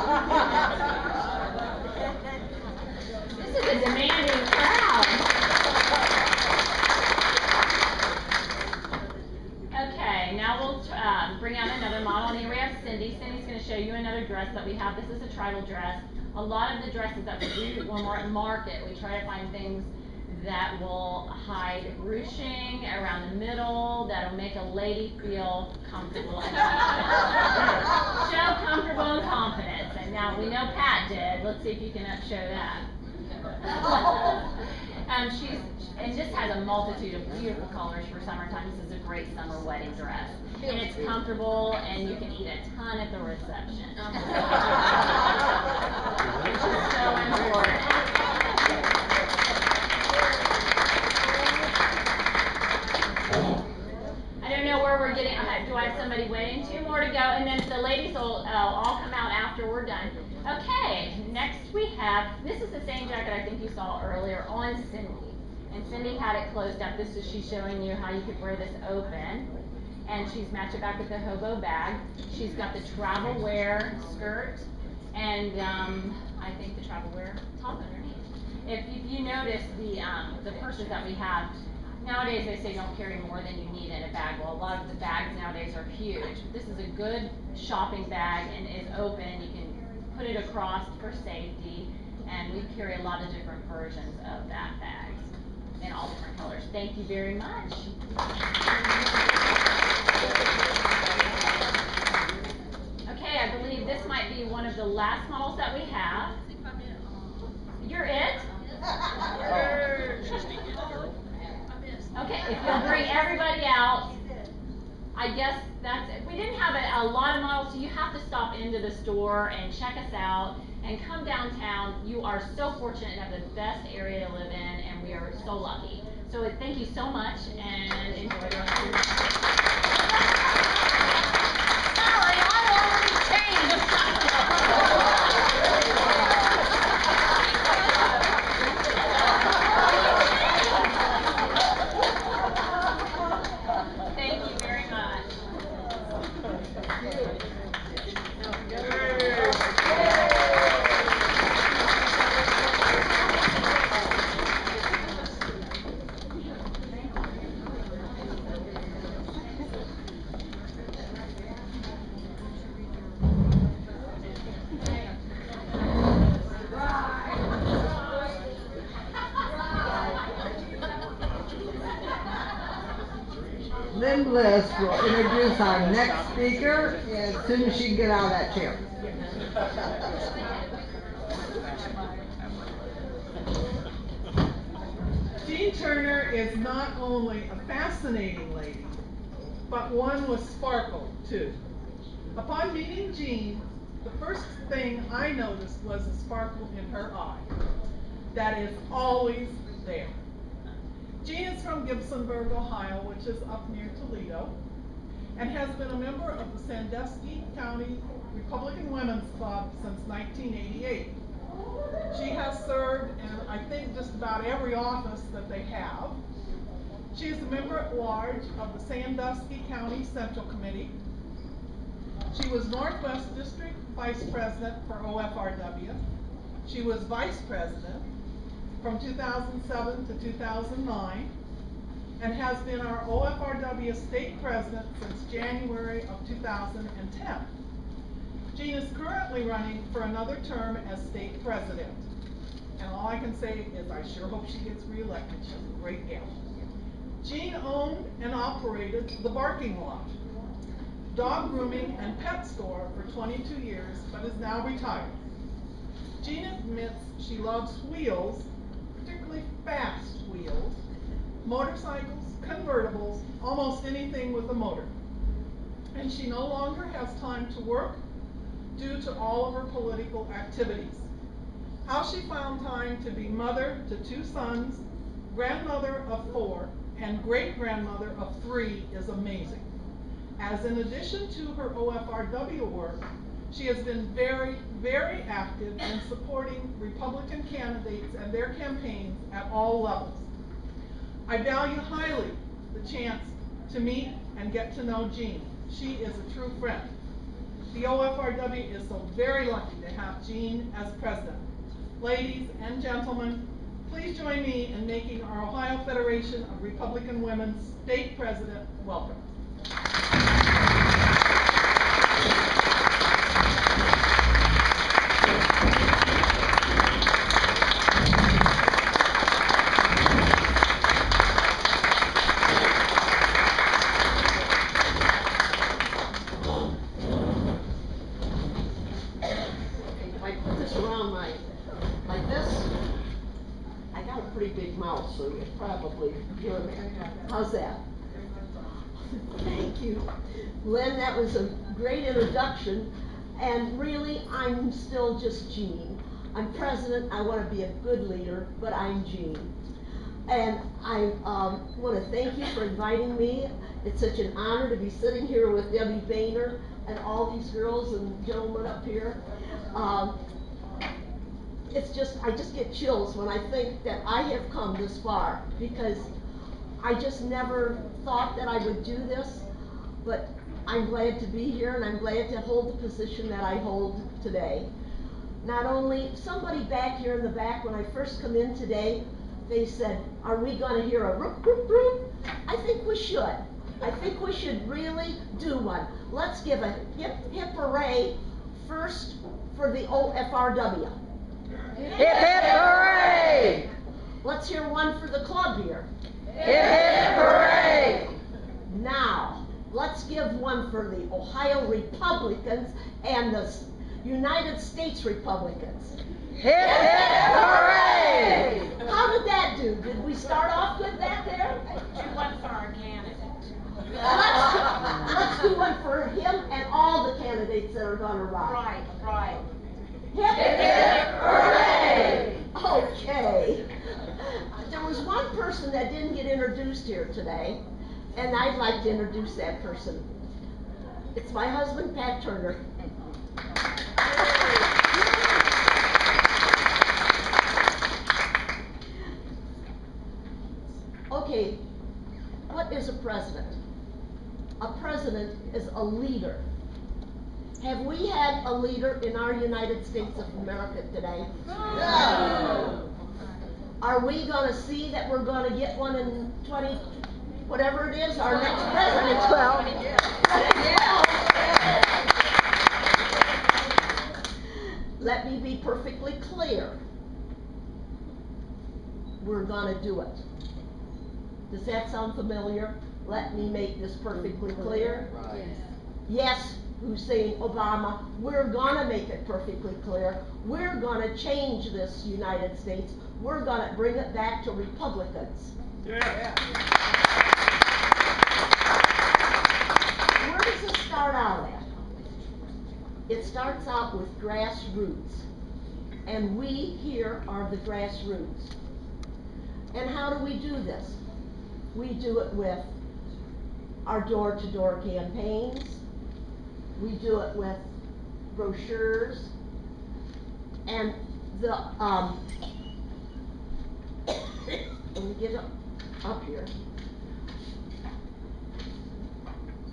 This is a demanding crowd. Okay, now we'll bring out another model. And here we have Cindy. Cindy's going to show you another dress that we have. This is a tribal dress. A lot of the dresses that we do when we're at market, we try to find things that will hide ruching around the middle, that'll make a lady feel comfortable and confident. Show comfortable and confidence. And now we know Pat did. Let's see if you can show that. And just has a multitude of beautiful colors for summertime. This is a great summer wedding dress. And it's comfortable, and you can eat a ton at the reception. Which is so important. I don't know where we're getting. Do I have somebody waiting? 2 more to go, and then the ladies will all come out after we're done. Okay, next we have, this is the same jacket I think you saw earlier on Cindy. And Cindy had it closed up. This is, she's showing you how you could wear this open. And she's matched it back with the hobo bag. She's got the travel wear skirt and I think the travel wear top underneath. If you notice the purses that we have, nowadays they say don't carry more than you need in a bag. Well, a lot of the bags nowadays are huge. This is a good shopping bag and is open. You can put it across for safety, and we carry a lot of different versions of that bag in all different colors. Thank you very much. Okay, I believe this might be one of the last models that we have. You're it? Okay, if you'll bring everybody out, I guess that's it. We didn't have a lot of models, so you have to stop into the store and check us out and come downtown. You are so fortunate to have the best area to live in, and we are so lucky. So thank you so much, and enjoy the rest of your day. Sorry, I already changed. Thank you very much. Lynn Bliss will introduce our next speaker as soon as she can get out of that chair. Jean Turner is not only a fascinating lady, but one with sparkle, too. Upon meeting Jean, the first thing I noticed was a sparkle in her eye that is always there. Jean is from Gibsonburg, Ohio, which is up near Toledo, and has been a member of the Sandusky County Republican Women's Club since 1988. She has served in, I think, just about every office that they have. She is a member at large of the Sandusky County Central Committee. She was Northwest District Vice President for OFRW. She was Vice President from 2007 to 2009, and has been our OFRW State President since January of 2010. Jean is currently running for another term as State President. And all I can say is I sure hope she gets reelected. She's a great gal. Jean owned and operated The Barking Lot, dog grooming and pet store for 22 years, but is now retired. Jean admits she loves wheels, particularly fast wheels, motorcycles, convertibles, almost anything with a motor. And she no longer has time to work due to all of her political activities. How she found time to be mother to 2 sons, grandmother of 4, and great-grandmother of 3 is amazing. As in addition to her OFRW work, she has been very, very active in supporting Republican candidates and their campaigns at all levels. I value highly the chance to meet and get to know Jean. She is a true friend. The OFRW is so very lucky to have Jean as president. Ladies and gentlemen, please join me in making our Ohio Federation of Republican Women's State President welcome. pretty big mouth, so you probably hear me. How's that? Thank you. Lynn, that was a great introduction, and really, I'm still just Jean. I'm president, I want to be a good leader, but I'm Jean. And I want to thank you for inviting me. It's such an honor to be sitting here with Debbie Boehner and all these girls and gentlemen up here. I just get chills when I think that I have come this far, because I just never thought that I would do this, but I'm glad to be here, and I'm glad to hold the position that I hold today. Not only, somebody back here in the back, when I first come in today, they said, are we gonna hear a roop, roop, roop? I think we should. I think we should really do one. Let's give a hip, hip hooray first for the OFRW. Hip hip hooray! Let's hear one for the club here. Hip hip hooray! Now, let's give one for the Ohio Republicans and the United States Republicans. Hip hip hooray! How did that do? Did we start off good back there? Do one for our candidate. Let's do one for him and all the candidates that are gonna run. Right, right. Hip hip hooray! Okay. There was one person that didn't get introduced here today, and I'd like to introduce that person. It's my husband, Pat Turner. Okay, what is a president? A president is a leader. Have we had a leader in our United States of America today? No. Are we gonna see that we're gonna get one in 20, whatever it is, our next president? 12. Let me be perfectly clear. We're gonna do it. Does that sound familiar? Let me make this perfectly clear. Right. Yes, Hussein Obama, we're gonna make it perfectly clear. We're gonna change this United States. We're gonna bring it back to Republicans. Yeah. Where does it start out at? It starts out with grassroots. And we here are the grassroots. And how do we do this? We do it with our door-to-door campaigns. We do it with brochures. And the, let me get up here.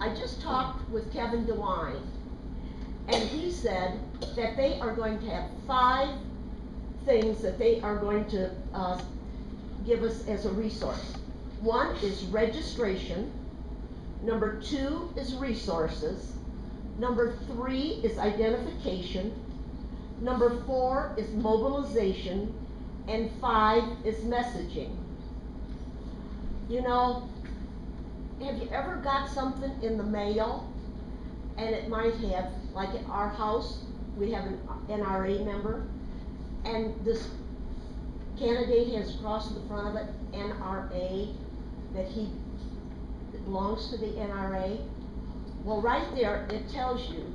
I just talked with Kevin DeWine, and he said that they are going to have 5 things that they are going to give us as a resource. 1 is registration. Number 2 is resources. Number 3 is identification. Number 4 is mobilization. And 5 is messaging. You know, have you ever got something in the mail and it might have, like at our house, we have an NRA member, and this candidate has across the front of it, NRA, that he belongs to the NRA. Well, right there, it tells you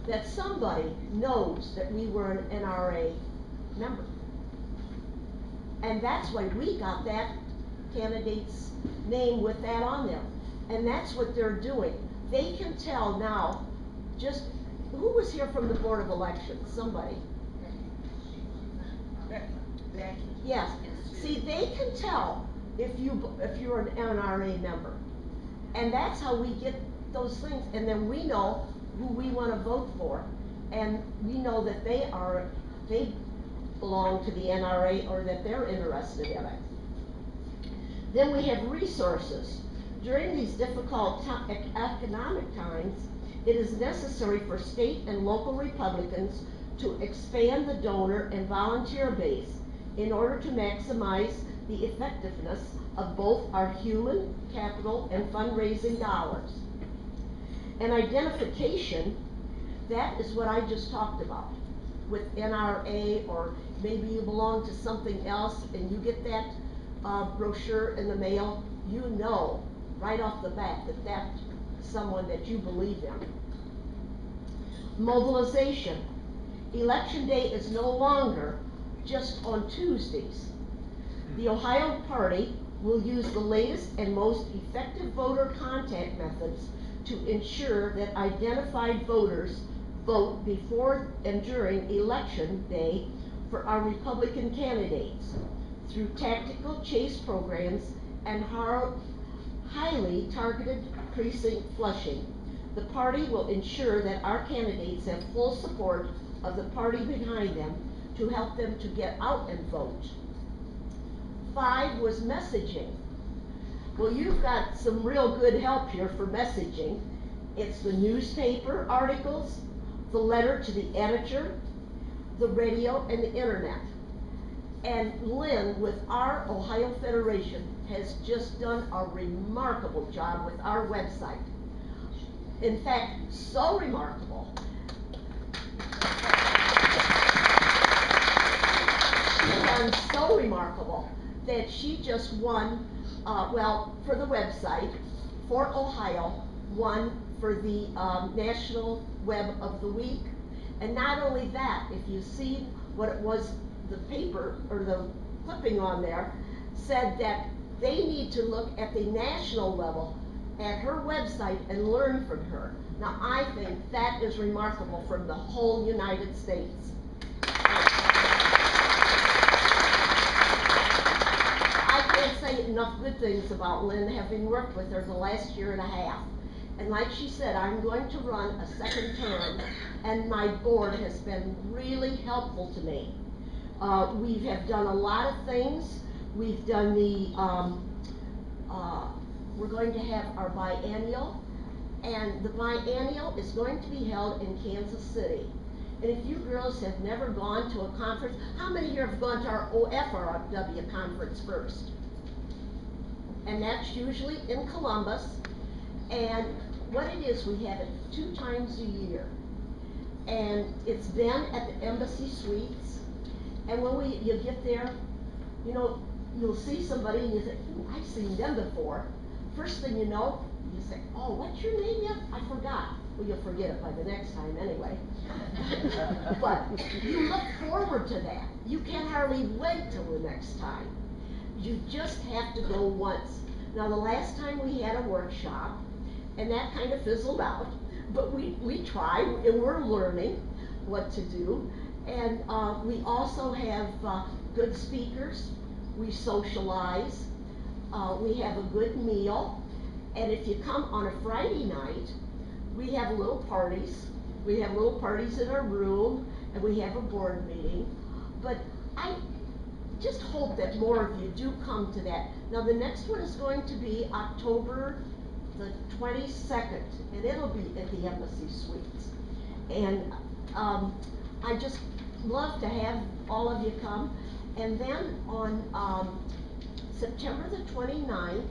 that somebody knows that we were an NRA member. And that's why we got that candidate's name with that on there. And that's what they're doing. They can tell now, just, who was here from the Board of Elections? Somebody. Yes. See, they can tell if you're an NRA member. And that's how we get those things. And then we know who we want to vote for. And we know that they belong to the NRA or that they're interested in it. Then we have resources. During these difficult economic times, it is necessary for state and local Republicans to expand the donor and volunteer base in order to maximize the effectiveness of both our human capital and fundraising dollars. And identification, that is what I just talked about with NRA, or maybe you belong to something else and you get that brochure in the mail, you know right off the bat that that's someone that you believe in. Mobilization. Election day is no longer just on Tuesdays. The Ohio Party will use the latest and most effective voter contact methods to ensure that identified voters vote before and during election day for our Republican candidates through tactical chase programs and highly targeted precinct flushing. The party will ensure that our candidates have full support of the party behind them to help them to get out and vote. 5 was messaging. Well, you've got some real good help here for messaging. It's the newspaper articles, the letter to the editor, the radio, and the internet. And Lynn, with our Ohio Federation, has just done a remarkable job with our website. In fact, so remarkable. She's done so remarkable that she just won, for the website, for Ohio, won for the National Web of the Week. And not only that, if you see what it was, the paper, or the clipping on there, said that they need to look at the national level at her website and learn from her. Now, I think that is remarkable from the whole United States. I can't say enough good things about Lynn, having worked with her the last year and a half. And like she said, I'm going to run a second term, and my board has been really helpful to me. We have done a lot of things. We've done the, we're going to have our biennial, and the biennial is going to be held in Kansas City. And if you girls have never gone to a conference, how many here have gone to our OFRW conference first? And that's usually in Columbus. And what it is, we have it 2 times a year. And it's been at the Embassy Suites. And when you get there, you know, you'll see somebody and you think, I've seen them before. First thing you know, you say, oh, what's your name yet? I forgot. Well, you'll forget it by the next time anyway. But you look forward to that. You can hardly wait till the next time. You just have to go once. Now, the last time we had a workshop, and that kind of fizzled out, but we tried, and we're learning what to do. And we also have good speakers. We socialize. We have a good meal. And if you come on a Friday night, we have little parties. We have little parties in our room, and we have a board meeting. But I just hope that more of you do come to that. Now, the next one is going to be October the 22nd, and it'll be at the Embassy Suites. And I just love to have all of you come. And then on September the 29th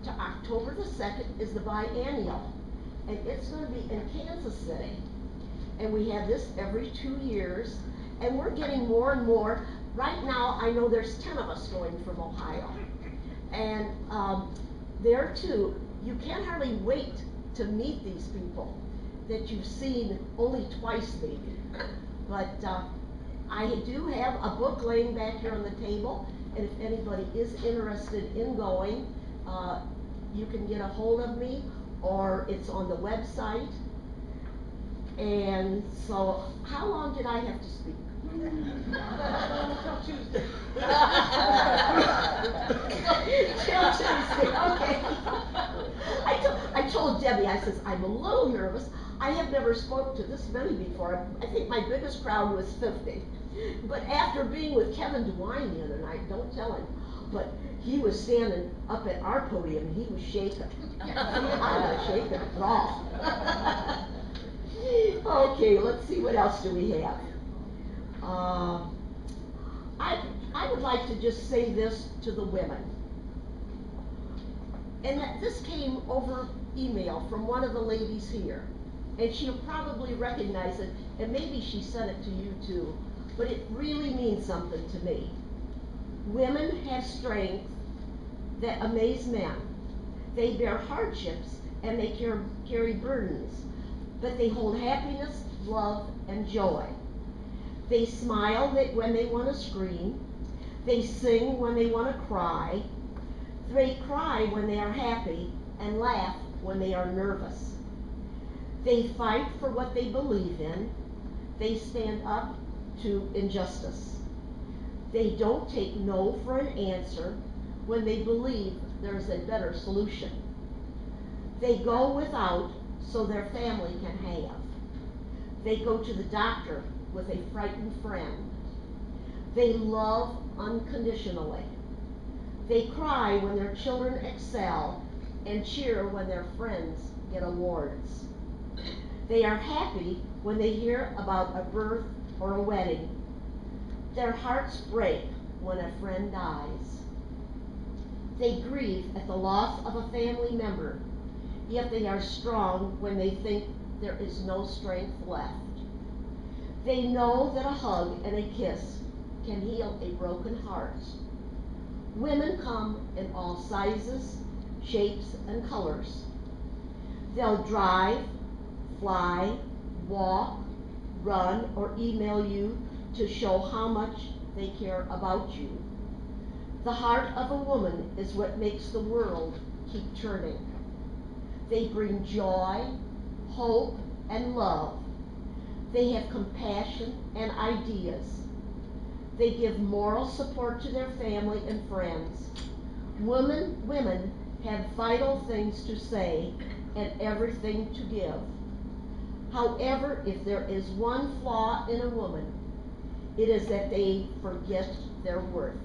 to October the 2nd is the biennial, and it's going to be in Kansas City. And we have this every 2 years, and we're getting more and more. Right now, I know there's 10 of us going from Ohio. And there too, you can't hardly wait to meet these people that you've seen only twice maybe. But I do have a book laying back here on the table, and if anybody is interested in going, you can get a hold of me, or it's on the website. And so, how long did I have to speak? Until Tuesday. Till Tuesday, okay. I told Debbie, I says, I'm a little nervous. I have never spoke to this many before. I think my biggest crowd was 50. But after being with Kevin DeWine the other night, don't tell him, but he was standing up at our podium and he was shaking. I'm not shaking at all. Okay, let's see, what else do we have? I would like to just say this to the women. And this came over email from one of the ladies here. And she'll probably recognize it, and maybe she sent it to you too. But it really means something to me. Women have strength that amaze men. They bear hardships and they carry burdens, but they hold happiness, love, and joy. They smile when they want to scream. They sing when they want to cry. They cry when they are happy and laugh when they are nervous. They fight for what they believe in. They stand up to injustice. They don't take no for an answer when they believe there's a better solution. They go without so their family can have. They go to the doctor with a frightened friend. They love unconditionally. They cry when their children excel and cheer when their friends get awards. They are happy when they hear about a birth or a wedding. Their hearts break when a friend dies. They grieve at the loss of a family member, yet they are strong when they think there is no strength left. They know that a hug and a kiss can heal a broken heart. Women come in all sizes, shapes, and colors. They'll drive, fly, walk, run, or email you to show how much they care about you. The heart of a woman is what makes the world keep turning. They bring joy, hope, and love. They have compassion and ideas. They give moral support to their family and friends. Women have vital things to say and everything to give. However, if there is one flaw in a woman, it is that they forget their worth.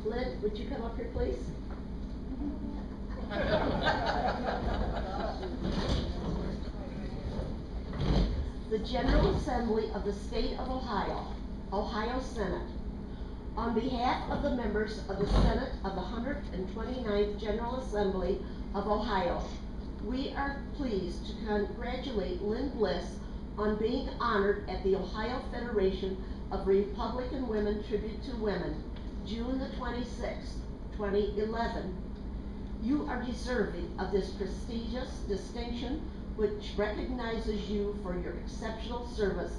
Lynn, would you come up here, please? The General Assembly of the State of Ohio, Ohio Senate, on behalf of the members of the Senate of the 129th General Assembly of Ohio, we are pleased to congratulate Lynn Bliss on being honored at the Ohio Federation of Republican Women Tribute to Women, June the 26th, 2011. You are deserving of this prestigious distinction which recognizes you for your exceptional service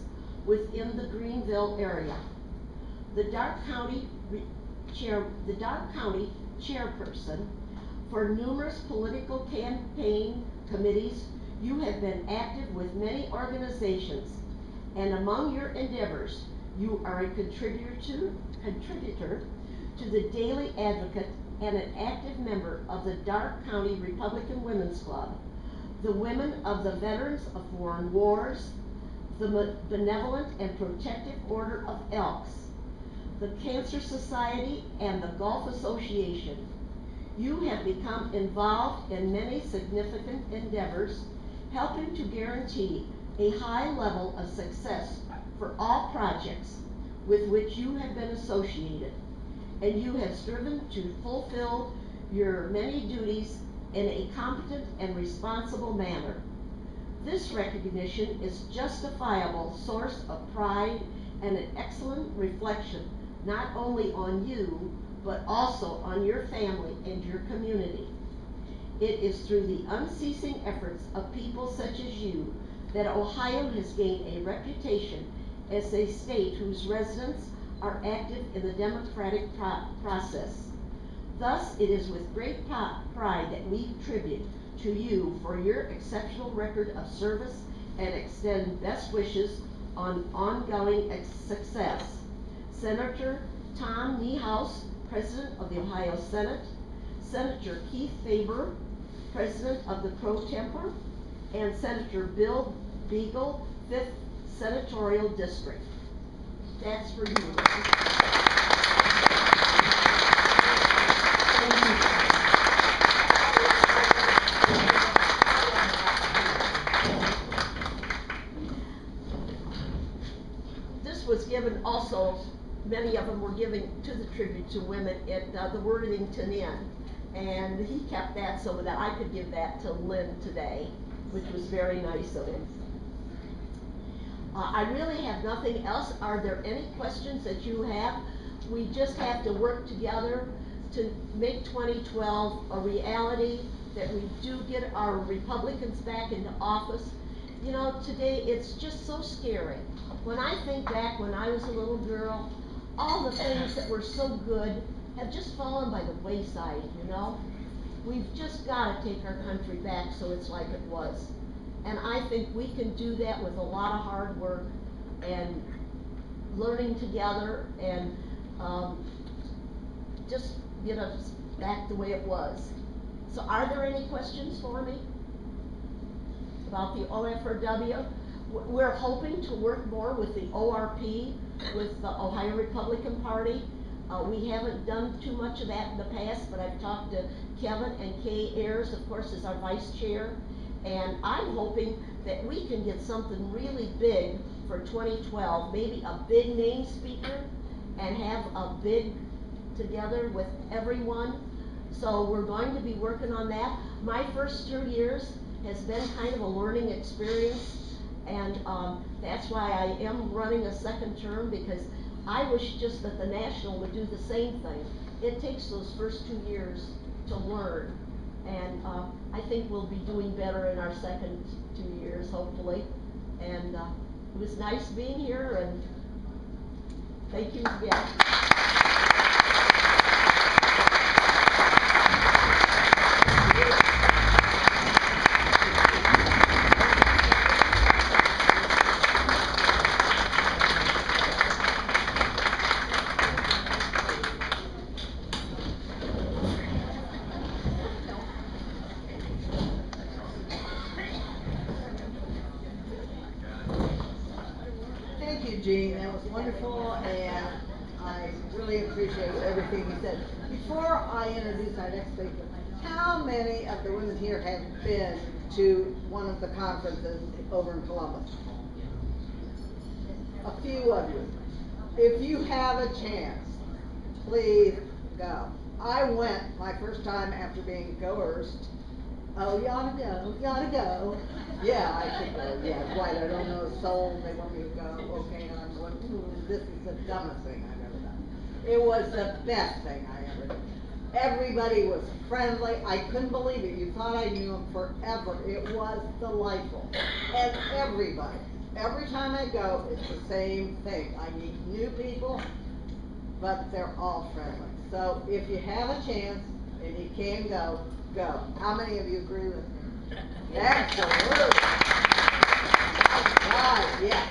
within the Greenville area. The Darke County chairperson for numerous political campaign committees, you have been active with many organizations, and among your endeavors, you are a contributor to the Daily Advocate and an active member of the Darke County Republican Women's Club, the Women of the Veterans of Foreign Wars, the Benevolent and Protective Order of Elks, the Cancer Society, and the Gulf Association. You have become involved in many significant endeavors, helping to guarantee a high level of success for all projects with which you have been associated, and you have striven to fulfill your many duties in a competent and responsible manner. This recognition is a justifiable source of pride and an excellent reflection not only on you, but also on your family and your community. It is through the unceasing efforts of people such as you that Ohio has gained a reputation as a state whose residents are active in the democratic process. Thus, it is with great pride that we tribute to you for your exceptional record of service and extend best wishes on ongoing success. Senator Tom Niehaus, President of the Ohio Senate, Senator Keith Faber, President of the Pro Tempore, and Senator Bill Beagle, 5th Senatorial District. That's for you. Thank you. giving to the tribute to women at the Worthington Inn. And he kept that so that I could give that to Lynn today, which was very nice of him. I really have nothing else. Are there any questions that you have? We just have to work together to make 2012 a reality, that we do get our Republicans back into office. You know, today it's just so scary. When I think back when I was a little girl, all the things that were so good have just fallen by the wayside, you know? We've just got to take our country back so it's like it was. And I think we can do that with a lot of hard work and learning together and just get us back the way it was. So are there any questions for me about the OFRW? We're hoping to work more with the ORP, with the Ohio Republican Party. We haven't done too much of that in the past, but I've talked to Kevin, and Kay Ayers, of course, is our vice chair. And I'm hoping that we can get something really big for 2012, maybe a big name speaker, and have a big together with everyone. So we're going to be working on that. My first 2 years has been kind of a learning experience, and that's why I am running a second term, because I wish just that the National would do the same thing. It takes those first 2 years to learn, and I think we'll be doing better in our second 2 years, hopefully. And it was nice being here, and thank you again. Gene, that was wonderful, and I really appreciate everything you said. Before I introduce our next speaker, how many of the women here have been to one of the conferences over in Columbus? A few of you. If you have a chance, please go. I went my first time after being coerced. Oh, you ought to go, you ought to go. Yeah, I should go, yeah, right, I don't know a soul, they want me to go, okay, and I'm going, this is the dumbest thing I've ever done. It was the best thing I ever did. Everybody was friendly, I couldn't believe it, you thought I knew them forever, it was delightful. And everybody, every time I go, it's the same thing. I meet new people, but they're all friendly. So if you have a chance and you can go, go. How many of you agree with me? Absolutely. Right, yes.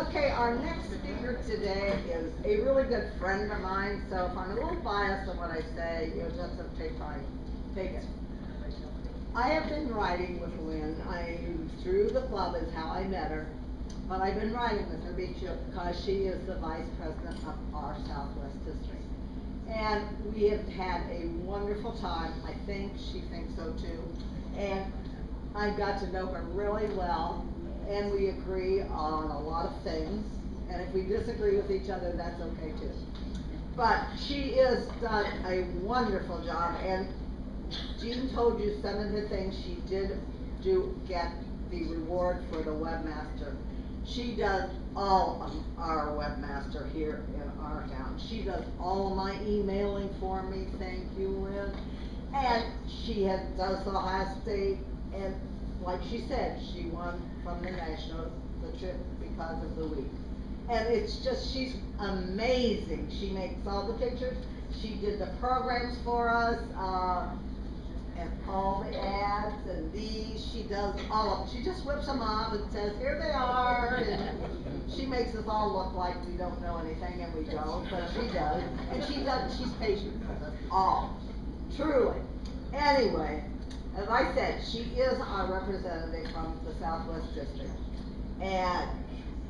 Okay, our next speaker today is a really good friend of mine, so if I'm a little biased on what I say, you'll just have to take it. I have been writing with Lynn. Through the club is how I met her, but I've been writing with her because she is the vice president of our Southwest District. And we have had a wonderful time. I think she thinks so too. And I got to know her really well, and we agree on a lot of things. And if we disagree with each other, that's okay too. But she has done a wonderful job, and Jean told you some of the things she did get the reward for the webmaster. She does all of our webmaster here in our town. She does all of my emailing for me, thank you, Lynn. And she does the Ohio State, and like she said, she won from the National, the trip because of the week. And it's just, she's amazing. She makes all the pictures. She did the programs for us, and all the ads and these, she does all of them. She just whips them on and says, here they are, and she makes us all look like we don't know anything, and we don't, but she does. And she's patient with us all, truly. Anyway, as I said, she is our representative from the Southwest District. And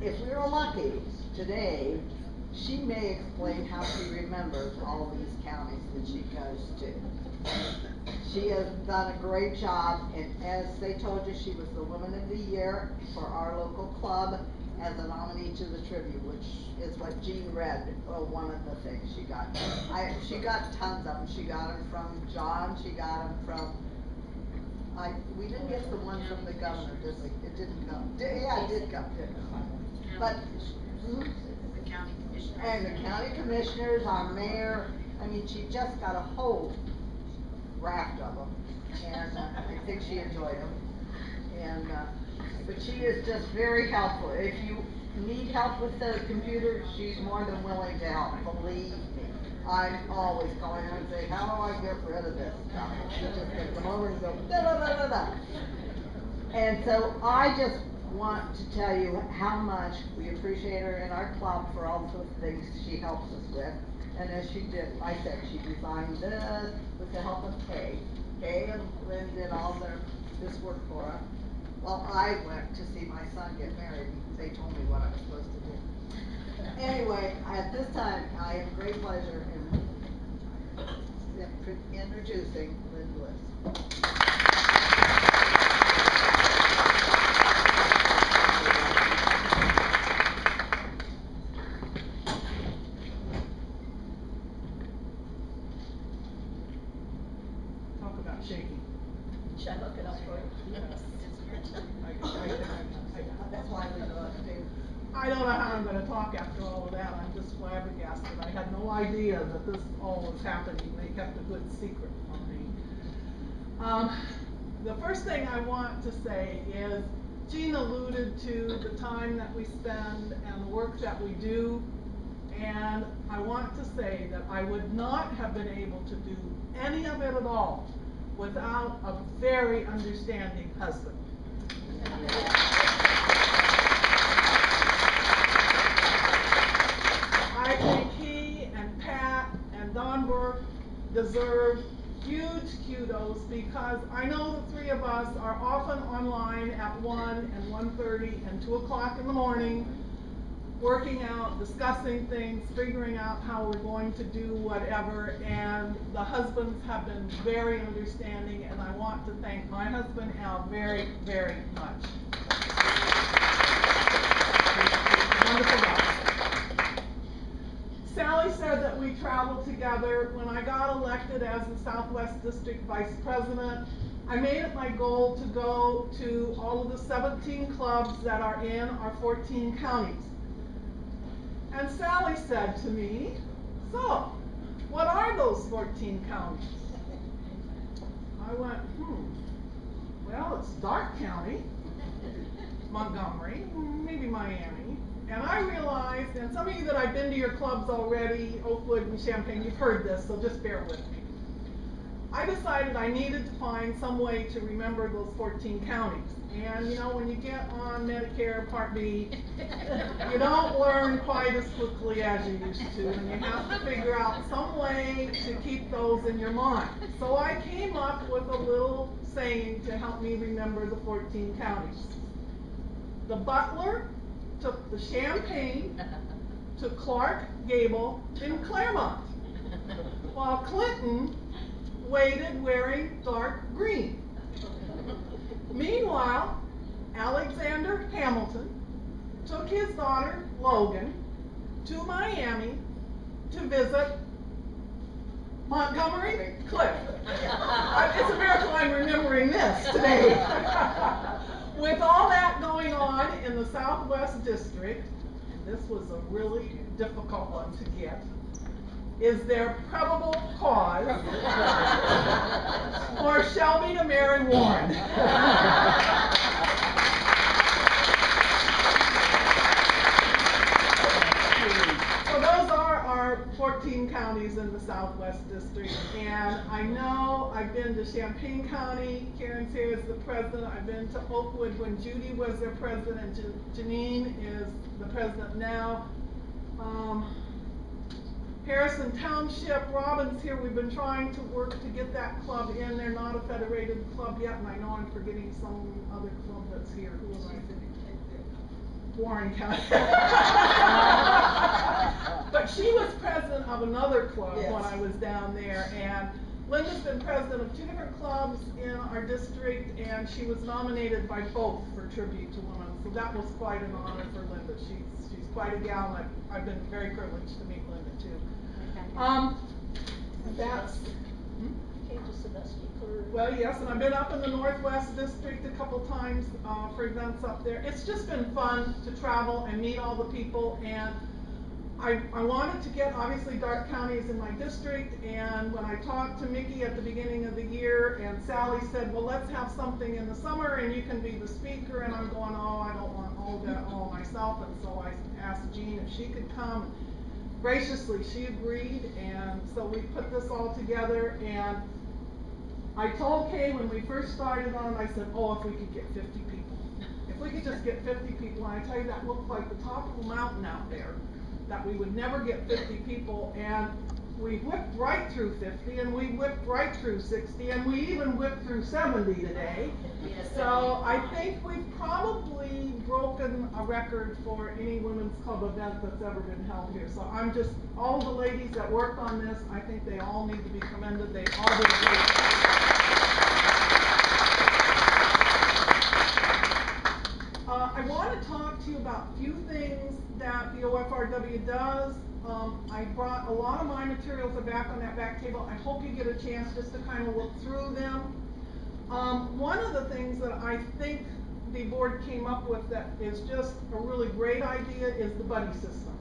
if we were lucky today, she may explain how she remembers all these counties that she goes to. She has done a great job, and as they told you, she was the Woman of the Year for our local club, as a nominee to the tribute, which is what Jean read, one of the things she got. She got tons of them. She got them from John, she got them from, we didn't get the one from the governor, did we? It didn't come. Yeah, it did come, didn't it? But, The county commissioner. and the county commissioners, our mayor, I mean, she just got a whole raft of them, and I think she enjoyed them. And, but she is just very helpful. If you need help with the computer, she's more than willing to help, believe me. I'm always calling her and saying, how do I get rid of this stuff? She just gonna come over and go, da da da da da. And so I just want to tell you how much we appreciate her in our club for all the things she helps us with. And as she did, I said, she designed this with the help of Kay. Kay and Lynn did all this work for us. Well, I went to see my son get married, and they told me what I was supposed to do. Anyway, at this time, I have great pleasure in introducing Lynn Bliss. Talk about shaking. Should I look it up for you? That's why we go upstairs. I don't know how I'm gonna talk after all of that. I'm just flabbergasted. I had no idea that this all was happening. They kept a good secret from me. The first thing I want to say is, Jean alluded to the time that we spend and the work that we do. And I want to say that I would not have been able to do any of it at all without a very understanding husband. I think he and Pat and Don Burke deserve huge kudos, because I know the three of us are often online at 1 and 1:30 and 2 o'clock in the morning, working out, discussing things, figuring out how we're going to do whatever, and the husbands have been very understanding, and I want to thank my husband, Al, very, very much. Wonderful guy. Sally said that we traveled together. When I got elected as the Southwest District Vice President, I made it my goal to go to all of the 17 clubs that are in our 14 counties. And Sally said to me, so, what are those 14 counties? I went, well, it's Darke County, Montgomery, maybe Miami. And I realized, and some of you that I've been to your clubs already, Oakwood and Champaign, you've heard this, so just bear with me. I decided I needed to find some way to remember those 14 counties. And you know, when you get on Medicare Part B, you don't learn quite as quickly as you used to, and you have to figure out some way to keep those in your mind. So I came up with a little saying to help me remember the 14 counties. The butler took the champagne to Clark Gable in Claremont, while Clinton waited wearing dark green. Meanwhile, Alexander Hamilton took his daughter, Logan, to Miami to visit Montgomery Cliff. It's a miracle I'm remembering this today. With all that going on in the Southwest District, and this was a really difficult one to get, is there probable cause for Shelby to marry Warren? So those are our 14 counties in the Southwest District, and I know I've been to Champaign County. Karen's here as the president. I've been to Oakwood when Judy was their president. Janine is the president now. Harrison Township, Robin's here. We've been trying to work to get that club in. They're not a federated club yet, and I know I'm forgetting some other club that's here. Who was I thinking? Warren County. But she was president of another club when I was down there, and Linda's been president of 2 different clubs in our district, and she was nominated by both for Tribute to Women. So that was quite an honor for Linda. She's quite a gal, and I've been very privileged to meet Linda too. That's. Well, yes, and I've been up in the Northwest District a couple times for events up there. It's just been fun to travel and meet all the people, and I wanted to get, obviously Darke County is in my district, and when I talked to Mickey at the beginning of the year, and Sally said, well, let's have something in the summer and you can be the speaker, and I'm going, oh, I don't want all that all myself, and so I asked Jean if she could come. Graciously, she agreed, and so we put this all together, and I told Kay when we first started on it, I said, oh, if we could get 50 people. If we could just get 50 people, and I tell you, that looked like the top of a mountain out there, that we would never get 50 people, and we whipped right through 50, and we whipped right through 60, and we even whipped through 70 today. So I think we've probably broken a record for any women's club event that's ever been held here. So I'm just, all the ladies that worked on this, I think they all need to be commended. They all did a great job. I want to talk to you about a few things that the OFRW does. I brought a lot of my materials are back on that back table. I hope you get a chance just to kind of look through them. One of the things that I think the board came up with that is just a really great idea is the buddy system.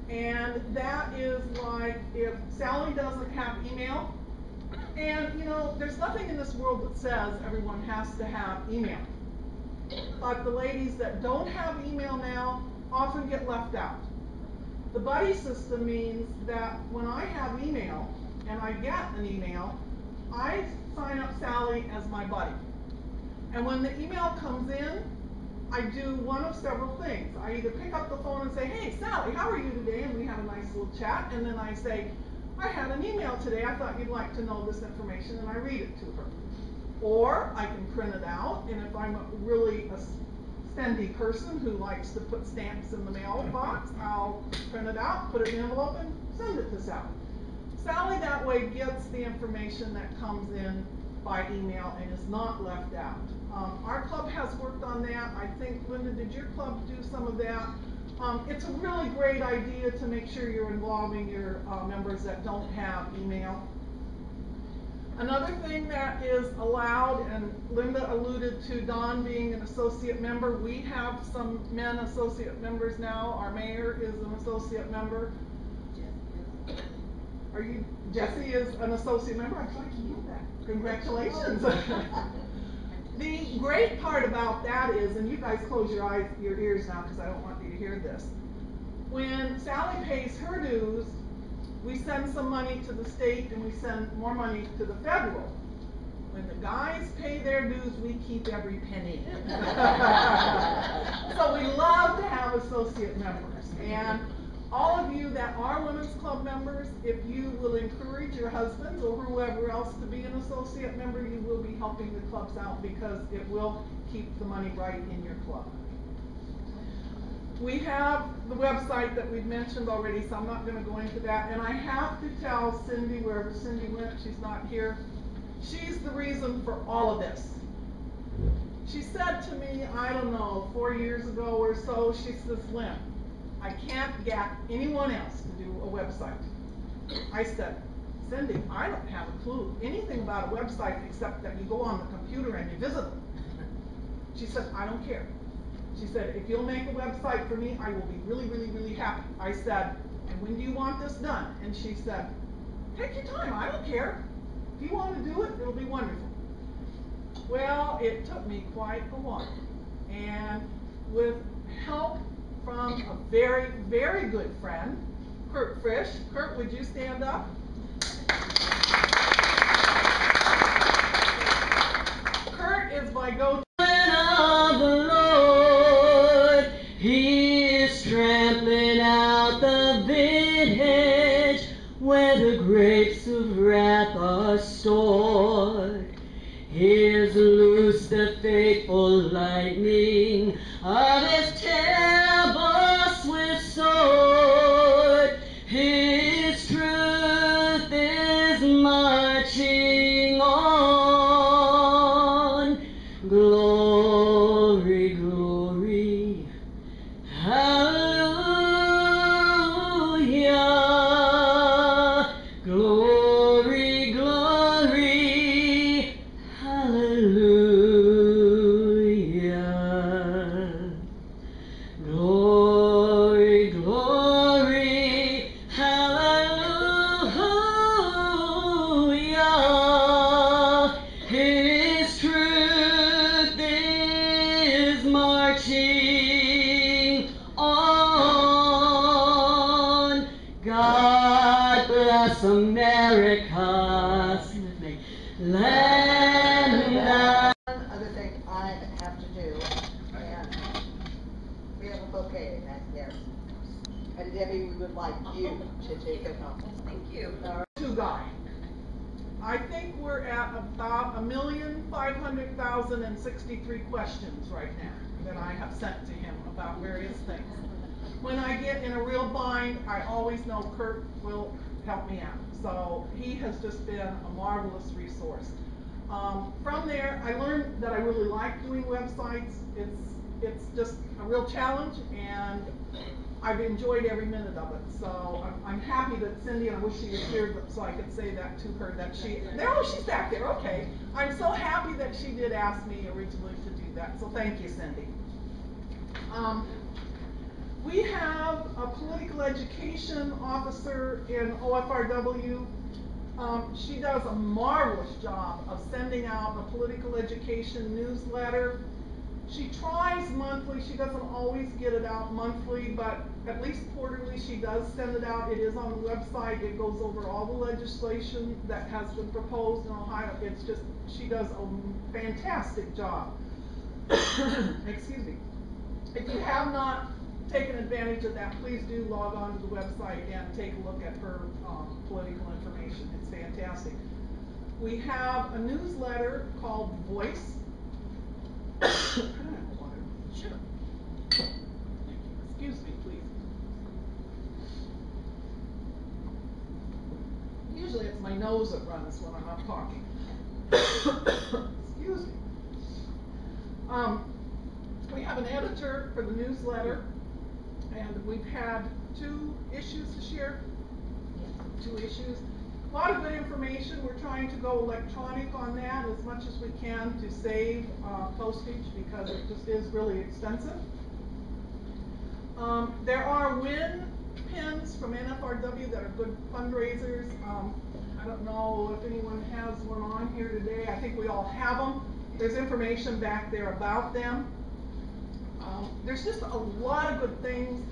And that is like, if Sally doesn't have email, and you know, there's nothing in this world that says everyone has to have email. But the ladies that don't have email now often get left out. The buddy system means that when I have email, and I get an email, I sign up Sally as my buddy. And when the email comes in, I do one of several things. I either pick up the phone and say, hey Sally, how are you today? And we have a nice little chat, and then I say, I had an email today, I thought you'd like to know this information, and I read it to her. Or I can print it out, and if I'm really a spendy person who likes to put stamps in the mailbox, I'll print it out, put it in an envelope, and send it to Sally. Sally that way gets the information that comes in by email and is not left out. Our club has worked on that. I think, Linda, did your club do some of that? It's a really great idea to make sure you're involving your members that don't have email. Another thing that is allowed, and Linda alluded to Don being an associate member. We have some men associate members now. Our mayor is an associate member. Are you, Jesse is an associate member? I'm glad you knew that. Congratulations. The great part about that is, and you guys close your eyes, your ears now because I don't want you to hear this. When Sally pays her dues, we send some money to the state and we send more money to the federal. When the guys pay their dues, we keep every penny. So we love to have associate members. And all of you that are women's club members, if you will encourage your husbands or whoever else to be an associate member, you will be helping the clubs out because it will keep the money right in your club. We have the website that we've mentioned already, so I'm not going to go into that. And I have to tell Cindy, wherever Cindy went, she's not here, she's the reason for all of this. She said to me, I don't know, 4 years ago or so, she says, Lynn, I can't get anyone else to do a website. I said, Cindy, I don't have a clue anything about a website except that you go on the computer and you visit them. She said, I don't care. She said, if you'll make a website for me, I will be really, really, really happy. I said, and when do you want this done? And she said, take your time, I don't care. If you want to do it, it'll be wonderful. Well, it took me quite a while. And with help from a very, very good friend, Kurt Frisch. Kurt, would you stand up? Kurt is my go-to. He is trampling out the vintage where the grapes of wrath are stored. Here's loose the fateful lightning of his terrible swift sword. His truth is marching marching on. Glory, glory, hallelujah. Glory, glory, hallelujah. Glory, glory, hallelujah. His truth is marching on. God bless America. Sing with me. Land of One other thing I have to do, and we have a bouquet back there. And Debbie, we would like you to take it home. Thank you. All right. Two guy. I think we're at about 1,500,063 questions right now that I have sent to him about various things. When I get in a real bind, I always know Kurt will help me out. So he has just been a marvelous resource. From there, I learned that I really like doing websites. It's just a real challenge, and I've enjoyed every minute of it. So I'm happy that Cindy, and I wish she was here so I could say that to her, that she's back there, okay. I'm so happy that she did ask me originally to do that, so thank you, Cindy. We have a political education officer in OFRW. She does a marvelous job of sending out a political education newsletter. She tries monthly. She doesn't always get it out monthly, but at least quarterly she does send it out. It is on the website. It goes over all the legislation that has been proposed in Ohio. It's just, she does a fantastic job. Excuse me. If you have not taken advantage of that, please do log on to the website and take a look at her political information. It's fantastic. We have a newsletter called Voice. Sure. Excuse me, please. Usually it's my nose that runs when I'm not talking. Excuse me. We have an editor for the newsletter, and we've had 2 issues this year. 2 issues. A lot of good information. We're trying to go electronic on that as much as we can to save postage, because it just is really expensive. There are win pins from NFRW that are good fundraisers. I don't know if anyone has one on here today. I think we all have them. There's information back there about them. There's just a lot of good things.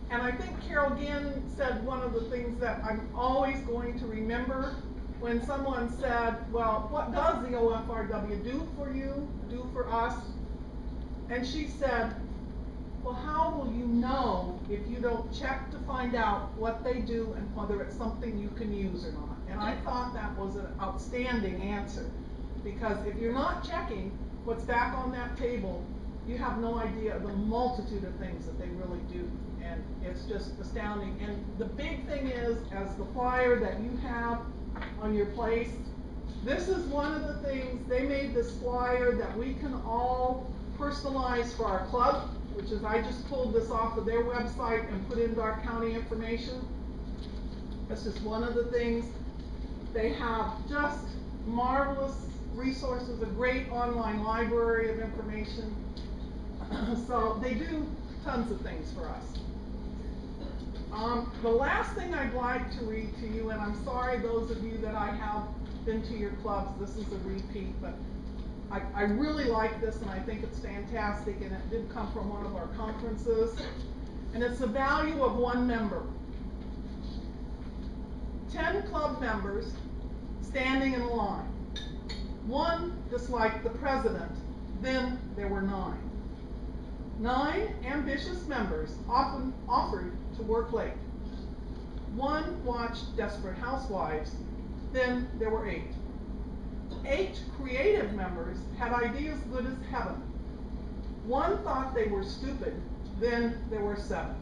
And I think Carol Ginn said one of the things that I'm always going to remember when someone said, well, what does the OFRW do for you, do for us? And she said, well, how will you know if you don't check to find out what they do and whether it's something you can use or not? And I thought that was an outstanding answer, because if you're not checking what's back on that table, you have no idea of the multitude of things that they really do. And it's just astounding. And the big thing is, as the flyer that you have on your place, this is one of the things, they made this flyer that we can all personalize for our club, which is, I just pulled this off of their website and put in Darke County information. This is one of the things. They have just marvelous resources, a great online library of information. So they do tons of things for us. The last thing I'd like to read to you, and I'm sorry those of you that I have been to your clubs, this is a repeat, but I really like this and I think it's fantastic, and it did come from one of our conferences. And it's the value of 1 member. 10 club members standing in line. 1 disliked the president, then there were 9. 9 ambitious members often offered to work late. 1 watched Desperate Housewives, then there were 8. 8 creative members had ideas good as heaven. 1 thought they were stupid, then there were 7.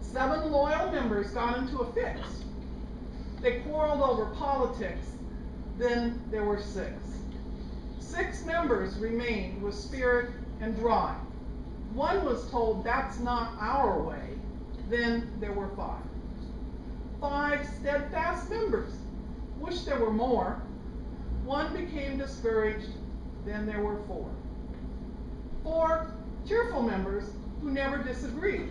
7 loyal members got into a fix. They quarreled over politics, then there were 6. 6 members remained with spirit and drive. One was told that's not our way, then there were 5. 5 steadfast members wished there were more. 1 became discouraged, then there were 4. 4 cheerful members who never disagreed,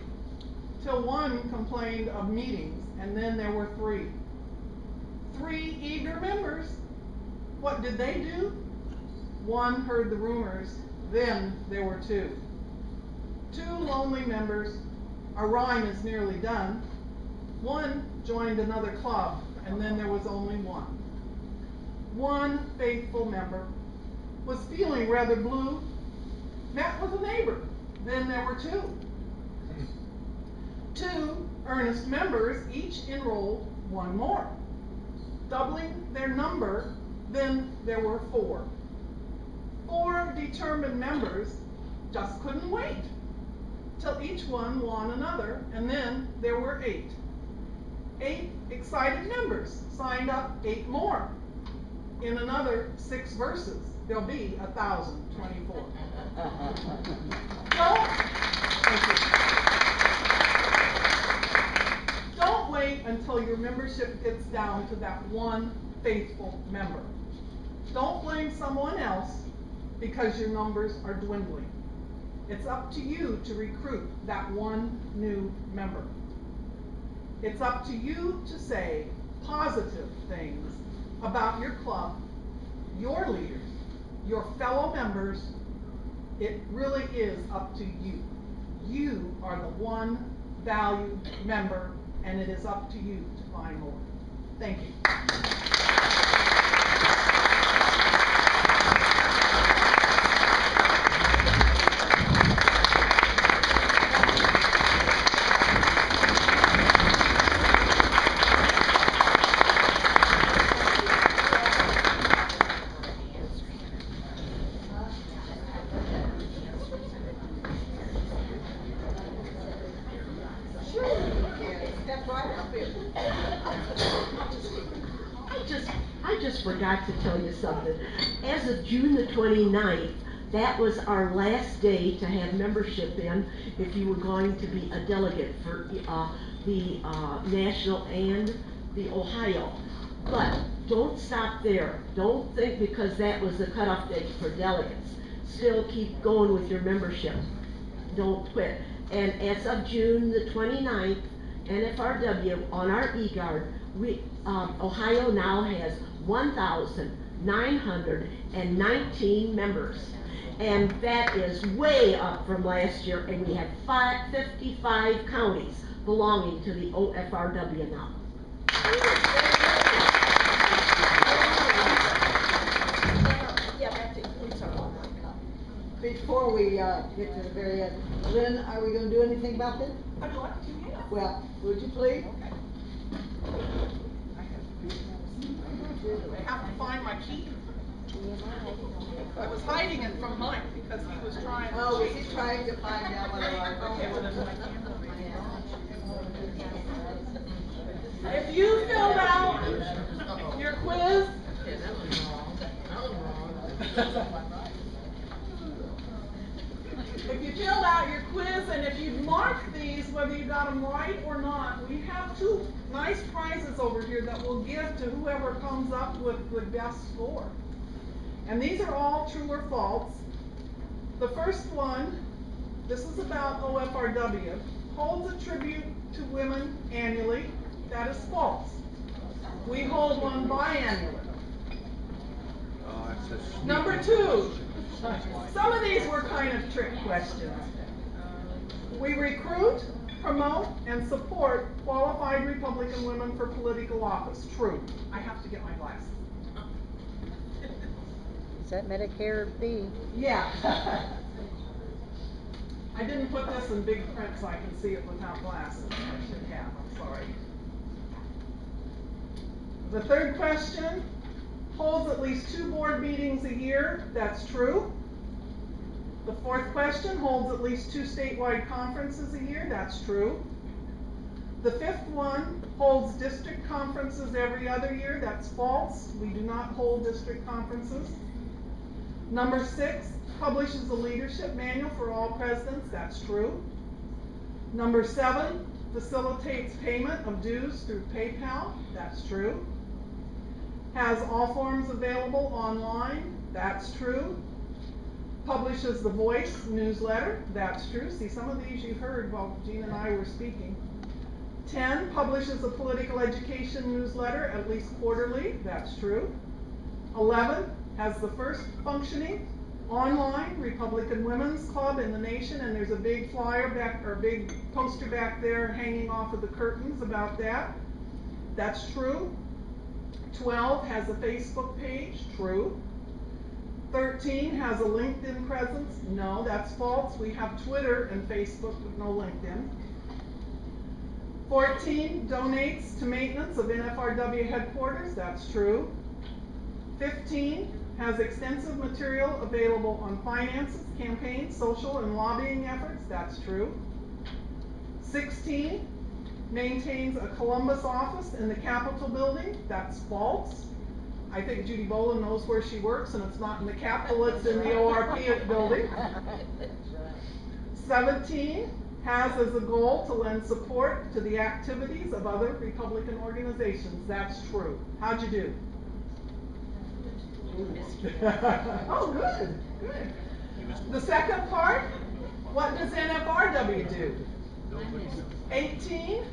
till 1 complained of meetings, and then there were 3. 3 eager members. What did they do? 1 heard the rumors, then there were 2. 2 lonely members. Our rhyme is nearly done. 1 joined another club, and then there was only 1. 1 faithful member was feeling rather blue, met with a neighbor, then there were 2. 2 earnest members each enrolled 1 more, doubling their number, then there were 4. 4 determined members just couldn't wait till each one won another, and then there were 8. 8 excited members signed up 8 more. In another 6 verses, there'll be 1,024. Don't wait until your membership gets down to that 1 faithful member. Don't blame someone else because your numbers are dwindling. It's up to you to recruit that 1 new member. It's up to you to say positive things about your club, your leaders, your fellow members. It really is up to you. You are the 1 valued member, and it is up to you to find more. Thank you. I just forgot to tell you something. As of June the 29th, that was our last day to have membership in if you were going to be a delegate for the national and the Ohio. But don't stop there. Don't think because that was the cutoff date for delegates. Still keep going with your membership. Don't quit. And as of June the 29th, NFRW on our eGuard, Ohio now has 1,919 members. And that is way up from last year, and we have 55 counties belonging to the OFRW now. Before we get to the very end, Lynn, are we going to do anything about this? I'd like to, yes. Well, would you please? I have to find my key. I was hiding it from Mike because he was trying to. Oh, was he trying to find out what it was? If you filled out your quiz, if you filled out your quiz and if you marked these, whether you got them right or not, we have 2 nice prizes over here that we'll give to whoever comes up with the best score. And these are all true or false. The first one, this is about OFRW, holds a tribute to women annually. That is false. We hold one biannually. Number 2, some of these were kind of trick questions. We recruit, promote, and support qualified Republican women for political office. True. I have to get my glasses. Is that Medicare B? Yeah. I didn't put this in big print so I can see it without glasses. I should have, I'm sorry. The third question, holds at least 2 board meetings a year. That's true. The fourth question, holds at least 2 statewide conferences a year. That's true. The fifth one holds district conferences every other year. That's false. We do not hold district conferences. Number 6 publishes a leadership manual for all presidents. That's true. Number 7 facilitates payment of dues through PayPal. That's true. Has all forms available online. That's true. Publishes the Voice newsletter. That's true. See, some of these you heard while Jean and I were speaking. 10 publishes a political education newsletter at least quarterly. That's true. 11 has the first functioning online Republican Women's Club in the nation, and there's a big flyer back, or big poster back there hanging off of the curtains about that. That's true. 12 has a Facebook page. True. 13 has a LinkedIn presence. No, that's false. We have Twitter and Facebook, but no LinkedIn. 14 donates to maintenance of NFRW headquarters. That's true. 15 has extensive material available on finances, campaigns, social and lobbying efforts. That's true. 16 maintains a Columbus office in the Capitol building. That's false. I think Judy Boland knows where she works, and it's not in the Capitol, it's in the ORP building. 17 has as a goal to lend support to the activities of other Republican organizations. That's true. How'd you do? Oh, good, good. The second part, what does NFRW do? 18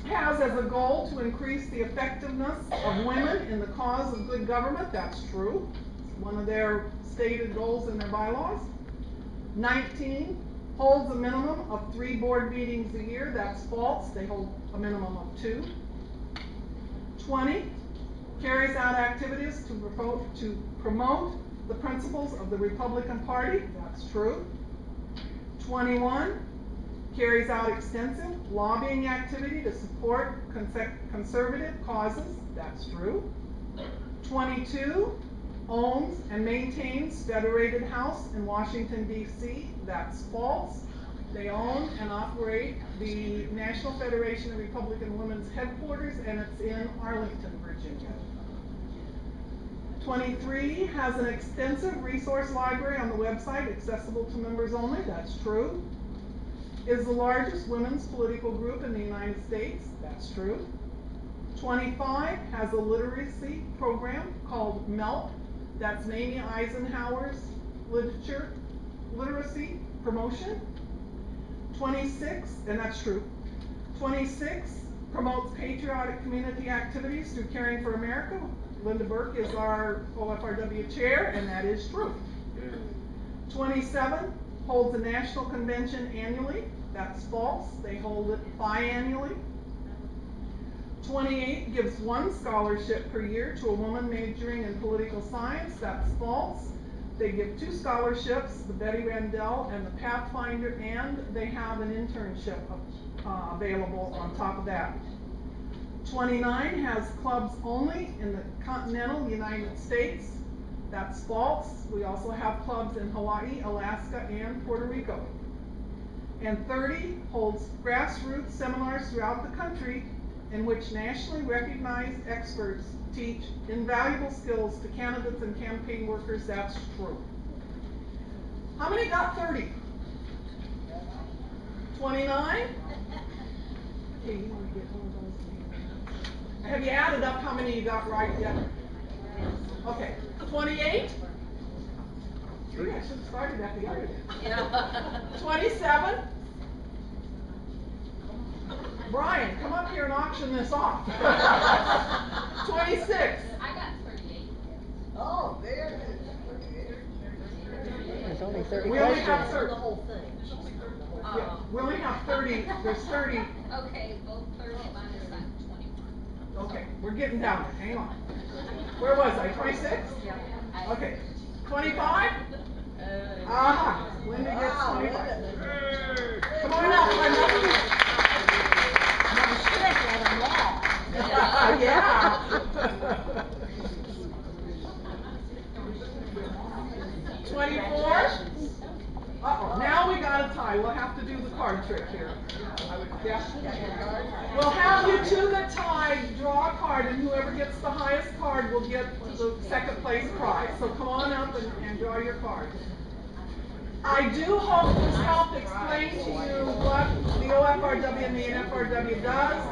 has as a goal to increase the effectiveness of women in the cause of good government. That's true. It's one of their stated goals in their bylaws. 19 holds a minimum of 3 board meetings a year. That's false. They hold a minimum of 2. 20 carries out activities to promote the principles of the Republican Party. That's true. 21 carries out extensive lobbying activity to support conservative causes. That's true. 22 owns and maintains Federated House in Washington, D.C. That's false. They own and operate the National Federation of Republican Women's headquarters, and it's in Arlington, Virginia. 23 has an extensive resource library on the website, accessible to members only. That's true. Is the largest women's political group in the United States. That's true. 25 has a literacy program called MELP. That's Mamie Eisenhower's literacy promotion. 26, and that's true. 26 promotes patriotic community activities through Caring for America. Linda Burke is our OFRW chair, and that is true. 27 holds a national convention annually. That's false. They hold it biannually. 28 gives 1 scholarship per year to a woman majoring in political science. That's false. They give 2 scholarships, the Betty Randell and the Pathfinder, and they have an internship available on top of that. 29 has clubs only in the continental United States. That's false. We also have clubs in Hawaii, Alaska, and Puerto Rico. And 30 holds grassroots seminars throughout the country in which nationally recognized experts teach invaluable skills to candidates and campaign workers. That's true. How many got 30? 29? Okay, you want to get one of those? Have you added up how many you got right yet? Okay, 28? I should have started at the other end. 27? Brian, come up here and auction this off. 26? I got 38. Oh, there it is. There's only 30 We only questions. have 30. The whole thing. Yeah, we only have 30. There's 30. Okay, both 30 minus 21. Okay, we're getting down there. Hang on. Where was I? 26? Yeah. Okay. 25? Aha. Linda gets 25. Come on up, Linda. Yeah. 24? Uh-oh, now we got a tie. We'll have to do the card trick here. Yeah. We'll have you two that tied draw a card, and whoever gets the highest card will get the second place prize. So come on up and draw your card. I do hope this helped explain to you what the OFRW and the NFRW does.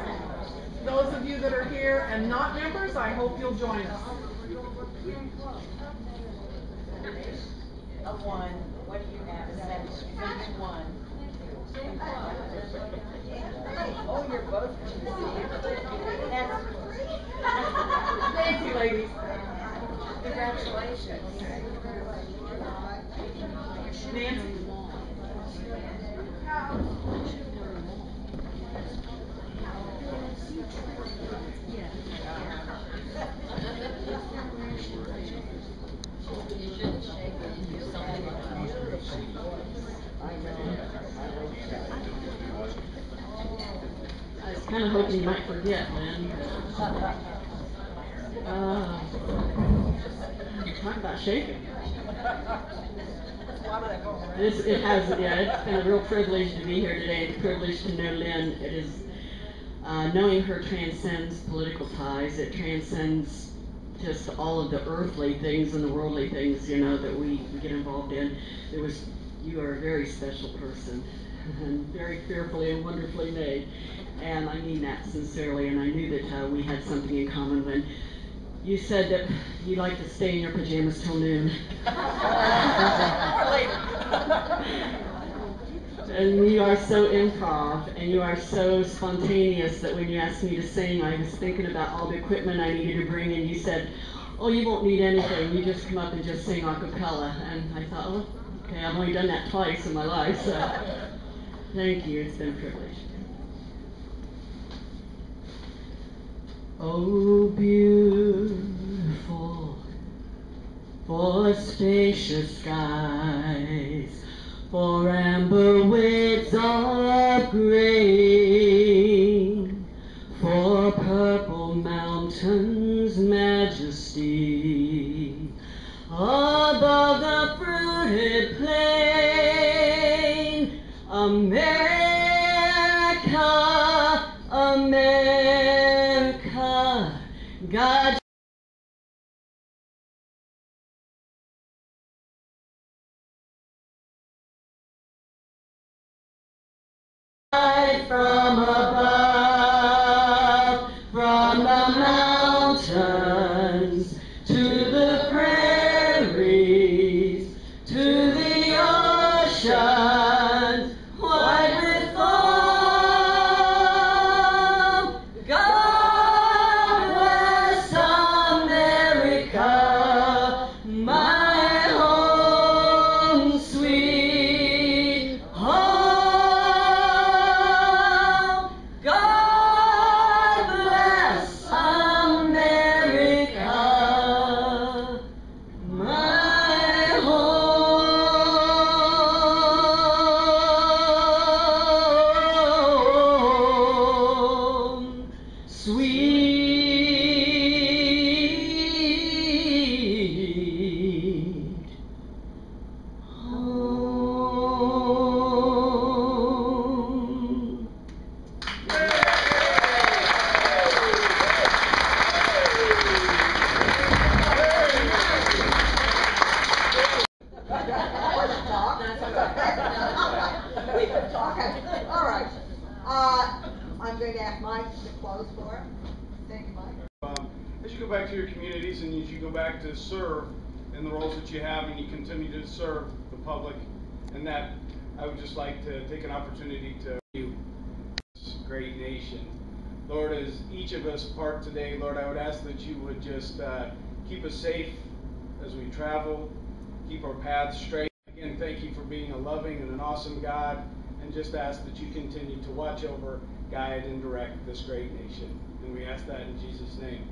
Those of you that are here and not members, I hope you'll join us. A one. What do you have? Six one. Oh, you're both. Thank you, ladies. Congratulations. Nancy. I was kind of hoping you might forget, man. Talk about shaking. It's been a real privilege to be here today, and a privilege to know Lynn. It is, knowing her transcends political ties. It transcends just all of the earthly things and the worldly things, that we get involved in. You are a very special person, and very fearfully and wonderfully made. And I mean that sincerely, and I knew that we had something in common when you said that you like to stay in your pajamas till noon. And you are so improv, and you are so spontaneous that when you asked me to sing, I was thinking about all the equipment I needed to bring, and you said, oh, you won't need anything, you just come up and just sing a cappella. And I thought, oh, okay, I've only done that twice in my life, so thank you, it's been a privilege. Oh, beautiful, for spacious skies, for amber woods of grain, for purple mountains' majesty, above the fruited plain, America, America, God. From above, from the mountains to the prairies, to the oceans, white with foam. God bless America, my home, sweet home. I'm going to ask Mike to close for us. Thank you, Mike. As you go back to your communities and as you go back to serve in the roles that you have and you continue to serve the public, and that I would just like to take an opportunity to you, this great nation. Lord, as each of us part today, Lord, I would ask that you would just keep us safe as we travel, keep our paths straight. Again, thank you for being a loving and an awesome God, and just ask that you continue to watch over, guide, and direct this great nation. And we ask that in Jesus' name.